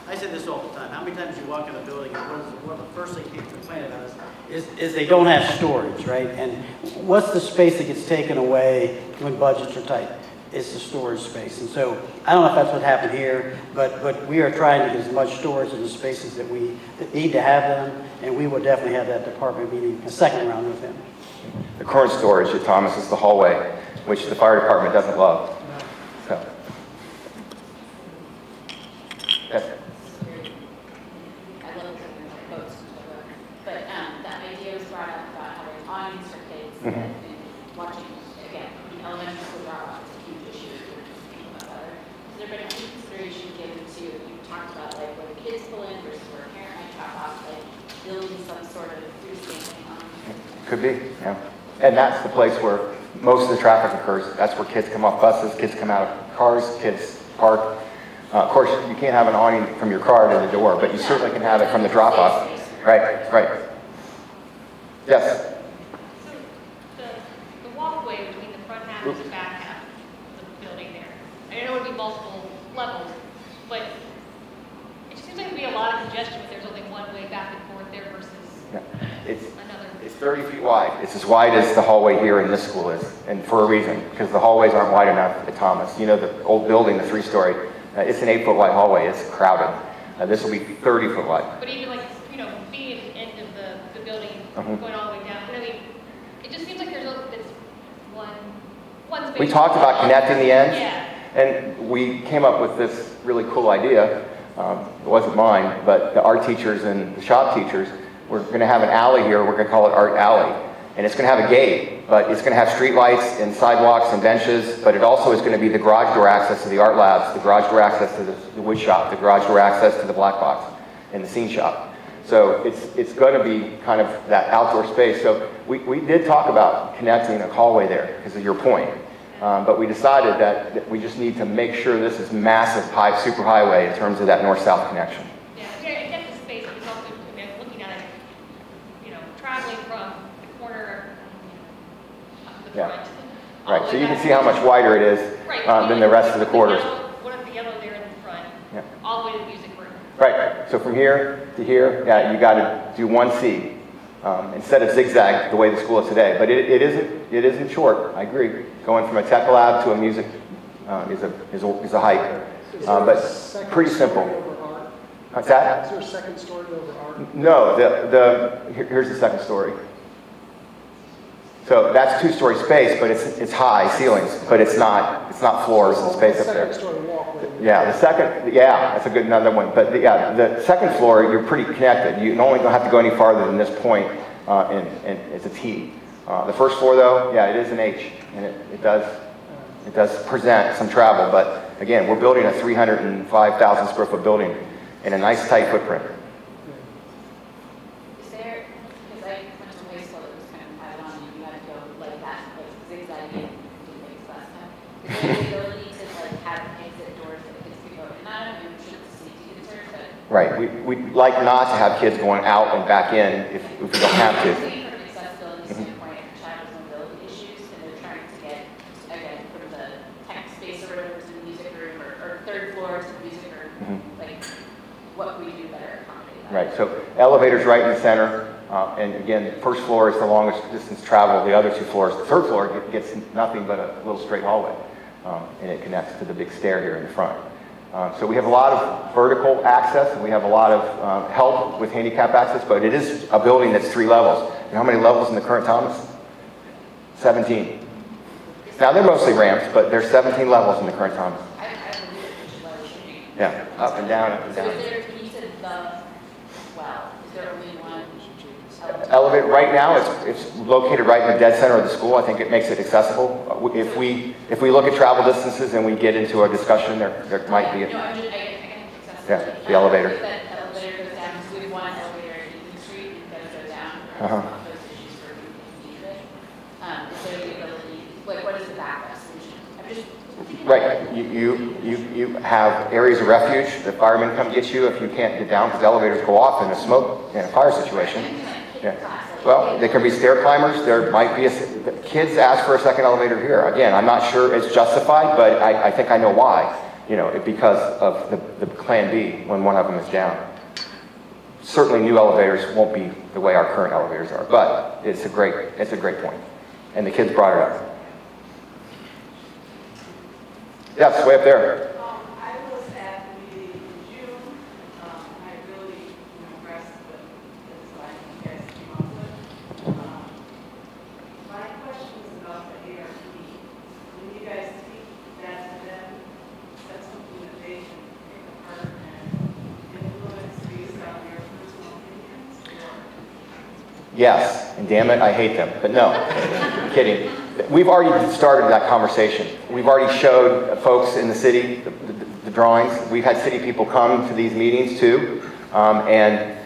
Speaker 3: I say this all the time. How many times you walk in a building and one of the first things people complain about is they don't have storage, right? And what's the space that gets taken away when budgets are tight? It's the storage space. And so I don't know if that's what happened here, but we are trying to get as much storage in the spaces that need to have them, and we will definitely have that department meeting, a second round with them.
Speaker 4: The current storage at Thomas is the hallway, which the fire department doesn't love. So. Yes.
Speaker 8: I love the post, but that idea was brought up about having awnings for kids and watching, again, elementary school drop-off is a huge issue. Has there been any consideration given to, you talked about like where the kids pull in versus where a parent might drop off, like building some sort of freestanding awning?
Speaker 4: Could be, yeah. And that's the place where most of the traffic occurs. That's where kids come off buses, kids come out of cars, kids park. Of course, you can't have an awning from your car to the door, but you certainly can have it from the drop-off. Right, right. Yes?
Speaker 6: So the walkway between the front half and the back half of the building there, I know it would be multiple levels, but it just seems like it would be a lot of congestion if there's only one way back and forth there versus another.
Speaker 4: It's 30 feet wide. It's as wide as the hallway here in this school is, and for a reason, because the hallways aren't wide enough at Thomas. The old building, the 3-story, It's an 8-foot wide hallway. It's crowded. This will be 30-foot wide.
Speaker 6: But even like, being at the end of the building, going all the way down, I mean, it just seems like there's one space.
Speaker 4: We talked about connecting the ends.
Speaker 6: Yeah.
Speaker 4: And we came up with this really cool idea. It wasn't mine, but the art teachers and the shop teachers, we're going to have an alley here. We're going to call it Art Alley. And it's going to have a gate, but it's going to have street lights and sidewalks and benches, but it also is going to be the garage door access to the art labs, the garage door access to the wood shop, the garage door access to the black box and the scene shop. So it's going to be kind of that outdoor space. So we did talk about connecting a hallway there because of your point. But we decided that we just need to make sure this is massive super highway in terms of that north-south connection.
Speaker 6: Yeah, it gets the space, but it's also looking at it, traveling from the corner of the front.
Speaker 4: Right, so you can see how much wider it is than the rest of the quarters.
Speaker 6: What if the yellow there in the front, all the way to the music room?
Speaker 4: Right, so from here to here, you got to do 1C. Instead of zigzag the way the school is today. But it isn't short, I agree. Going from a tech lab to a music is a hike. But pretty simple. What's that?
Speaker 5: Is there a second story over art?
Speaker 4: No, here's the second story. So that's 2-story space, but it's high ceilings, but it's not floors and space up there. Yeah, that's a good another one. But the second floor, you're pretty connected. You only don't have to go any farther than this point, and it's a T. The first floor, though, it is an H, and it does present some travel. But again, we're building a 305,000 square foot building in a nice tight footprint.
Speaker 8: Is there, because I went to high school, it was kind of added on, and you had to go like that, like zigzagging, didn't make last time. Is there the ability to have exit doors that kids could go in and out? I mean, shouldn't the safety concerns, but
Speaker 4: Right. We'd like not to have kids going out and back in if we don't have to.
Speaker 8: from an accessibility standpoint, if a child has mobility issues and they're trying to get, again, from the tech space or whatever to the music room or third floor to the music room, like what we do better accommodate that.
Speaker 4: Right, so elevator's right in the center, and again, the first floor is the longest distance travel, the other 2 floors. The third floor gets nothing but a little straight hallway, and it connects to the big stair here in the front. So we have a lot of vertical access, and we have a lot of help with handicap access, but it is a building that's 3 levels. You know how many levels in the current Thomas? 17. Now they're mostly ramps, but there's 17 levels in the current Thomas. Yeah, up and down, up and down.
Speaker 8: So is there, when you said is there only one
Speaker 4: Elevate, right now, it's located right in the dead center of the school. I think it makes it accessible. If we look at travel distances and we get into a discussion, there might be the elevator.
Speaker 8: That elevator goes down, because we have one elevator in the street, and it does go down. Those issues for people use it. Is there the ability, what is the backup solution? I'm just
Speaker 4: Right, you have areas of refuge. The firemen come get you if you can't get down because the elevators go off in a smoke, in a fire situation. Yeah. Well, there can be stair climbers. There might be kids ask for a second elevator here. Again, I'm not sure it's justified, but I think I know why. Because of the Plan B when one of them is down. Certainly, new elevators won't be the way our current elevators are, but it's a great point, and the kids brought it up. Yes, way up there.
Speaker 9: I was at the meeting in June. I really impressed with the design you guys came up with. My question is about the ARP. When you guys speak that to them, that's something that they can pick apart and influence based on your personal opinions?
Speaker 4: Yes, and damn it, I hate them. But no, I'm kidding. We've already started that conversation. We've already showed folks in the city the drawings. We've had city people come to these meetings too, and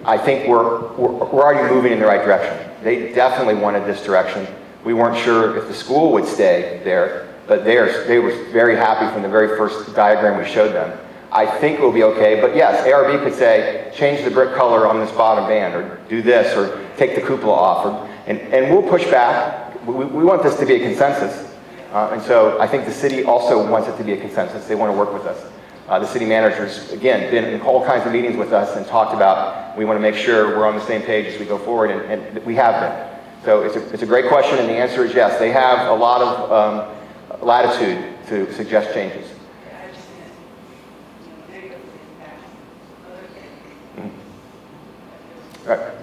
Speaker 4: I think we're already moving in the right direction. They definitely wanted this direction. We weren't sure if the school would stay there, but they were very happy from the very first diagram we showed them. I think it will be okay, but yes, ARB could say, change the brick color on this bottom band, or do this, or take the cupola off, and we'll push back. We want this to be a consensus, and so I think the city also wants it to be a consensus. They want to work with us. The city manager's, again, been in all kinds of meetings with us and talked about, we want to make sure we're on the same page as we go forward, and we have been. So it's a great question, and the answer is yes. They have a lot of latitude to suggest changes.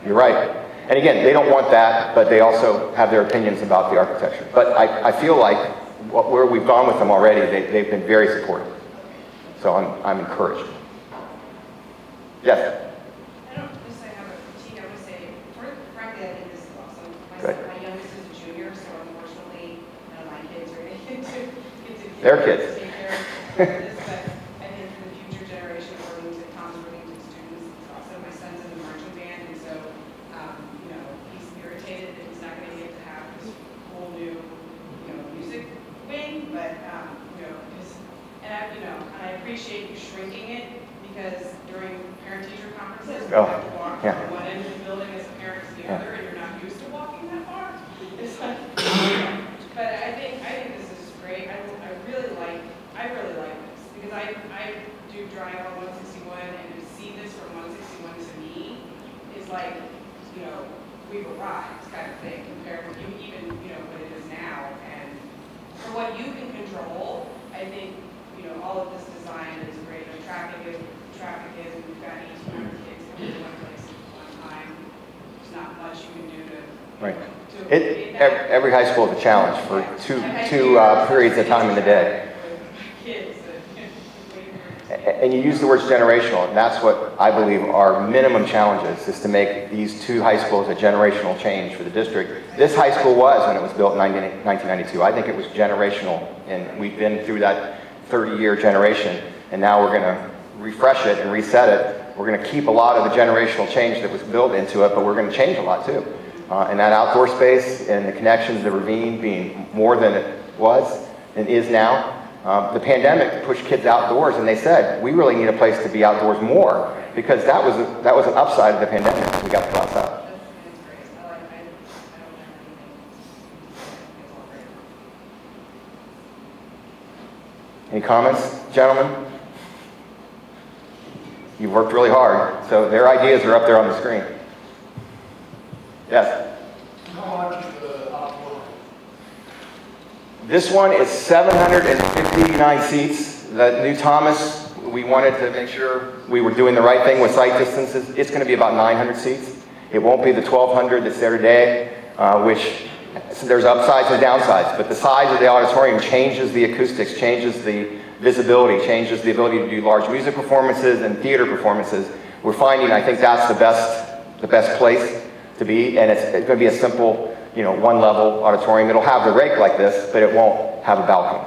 Speaker 4: You're right. And again, they don't want that, but they also have their opinions about the architecture. But I feel like where we've gone with them already, they've been very supportive. So I'm encouraged. Yes?
Speaker 16: I don't necessarily have a critique. I would say, frankly, I think this is awesome.
Speaker 4: Good.
Speaker 16: My youngest is a junior, so unfortunately, none of my kids are going to get to
Speaker 4: Their kids.
Speaker 16: take care of this. But I think for the future generation of Worthington students, it's awesome. My son's in the marching band, and so, you know, he's irritated that he's not going to get to have this whole new, you know, music wing. But, you know, and I appreciate you shrinking it, because during parent-teacher conferences, we have to walk from one end of the building as a parent to the other, and you're not used to walking that far. It's like, but I think this is great. I really like this, because I do drive on 161, and to see this from 161 to me is like, you know, we've arrived kind of thing compared to even what it is now. And for what you can control, I think, you know, all of this design is great. The traffic is, and we've got 1,800 kids coming to one place at one time. There's not much you can do to.
Speaker 4: Right. Every high school is a challenge for two periods of time in the day. And you use the words generational, and that's what I believe our minimum challenges is to make these two high schools a generational change for the district. This high school was when it was built in 1992. I think it was generational, and we've been through that 30-year generation, and now we're going to refresh it and reset it. We're going to keep a lot of the generational change that was built into it, but we're going to change a lot too. And that outdoor space and the connections, the ravine being more than it was and is now. The pandemic pushed kids outdoors, and they said, we really need a place to be outdoors more, because that was an upside of the pandemic. We got to go outside. Any comments, gentlemen? You've worked really hard, so their ideas are up there on the screen. Yes?
Speaker 7: How much is the auditorium?
Speaker 4: This one is 759 seats. The new Thomas, we wanted to make sure we were doing the right thing with site distances. It's going to be about 900 seats. It won't be the 1,200 that's there today, which there's upsides and downsides, but the size of the auditorium changes the acoustics, changes the visibility, changes the ability to do large music performances and theater performances. We're finding, I think that's the best place to be, and it's going to be a simple, one-level auditorium. It'll have the rake like this, but it won't have a balcony.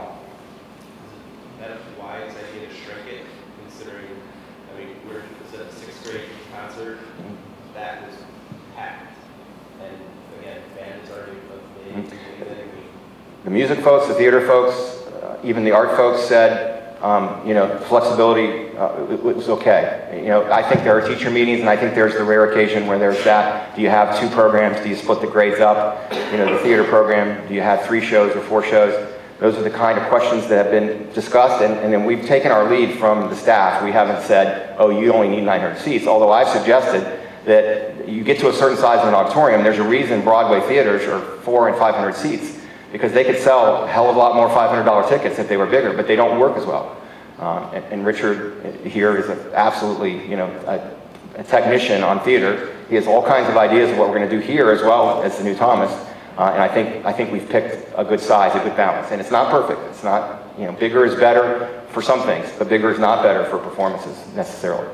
Speaker 15: That's why it's idea to shrink it, considering, we're at a 6th grade concert, that was packed. And again, band is already
Speaker 4: the music folks, the theater folks, even the art folks said, flexibility was okay. I think there are teacher meetings, and I think there's the rare occasion where there's that. Do you have 2 programs? Do you split the grades up? The theater program, do you have 3 shows or 4 shows? Those are the kind of questions that have been discussed, and then we've taken our lead from the staff. We haven't said, oh, you only need 900 seats, although I've suggested that you get to a certain size of an auditorium, there's a reason Broadway theaters are 400 and 500 seats, because they could sell a hell of a lot more $500 tickets if they were bigger, but they don't work as well. And Richard here is absolutely, a technician on theater. He has all kinds of ideas of what we're going to do here as well as the new Thomas. And I think we've picked a good size, a good balance. And it's not perfect. It's not, bigger is better for some things, but bigger is not better for performances necessarily.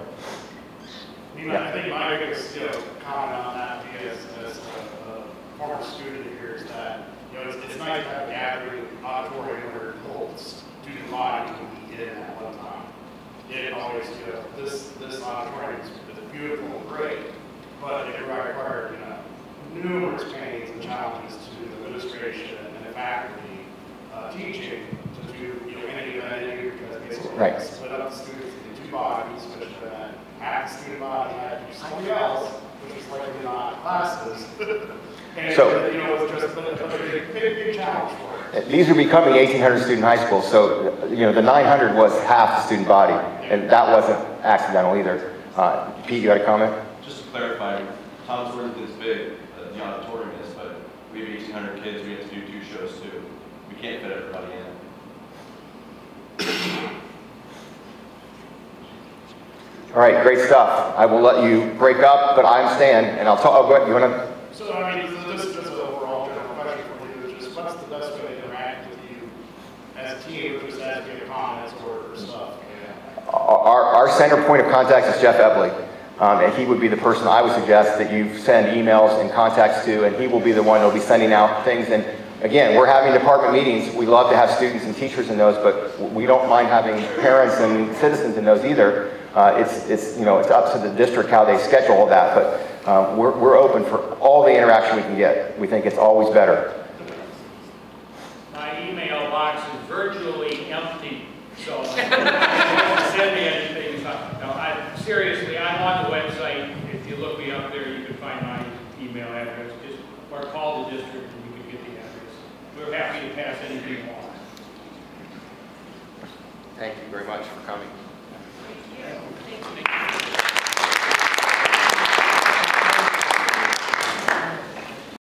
Speaker 7: I think my biggest comment on that is, as a former student here, is that it's nice to have a gathering auditorium where the whole student body can be in at one time. It always, this auditorium is beautiful and great, but it required numerous pains and challenges to the administration and the faculty teaching to do any event in here, because basically split up the students into 2 bodies, which then half the student body had to do something else, which is likely not classes. And
Speaker 4: so,
Speaker 7: it's just a big challenge for it.
Speaker 4: These are becoming 1,800 student high schools, so the 900 was half the student body, and that wasn't accidental either. Pete, you got a comment?
Speaker 17: Just to clarify, Tom's Worthington is big, the auditorium is, but we have 1,800 kids, we have to do 2 shows too. We can't fit everybody in.
Speaker 4: All right, great stuff. I will let you break up, but I'm staying, and I'll talk. Oh, go ahead. You want to?
Speaker 7: So, I mean, this is just an overall general question for you. Just what's the best way to interact with you as a team, or just as you comments or stuff?
Speaker 4: Our center point of contact is Jeff Ebley, and he would be the person I would suggest that you send emails and contacts to, and he will be the one who will be sending out things. And again, we're having department meetings. We love to have students and teachers in those, but we don't mind having parents and citizens in those either. It's up to the district how they schedule all that, but we're open for all the interaction we can get. We think it's always better.
Speaker 18: My email box is virtually empty, so you can send me anything. No, seriously, I'm on the website. If you look me up there, you can find my email address. Or call the district and you can get the address. We're happy to pass anything along.
Speaker 4: Thank you very much for coming.
Speaker 6: Thank you.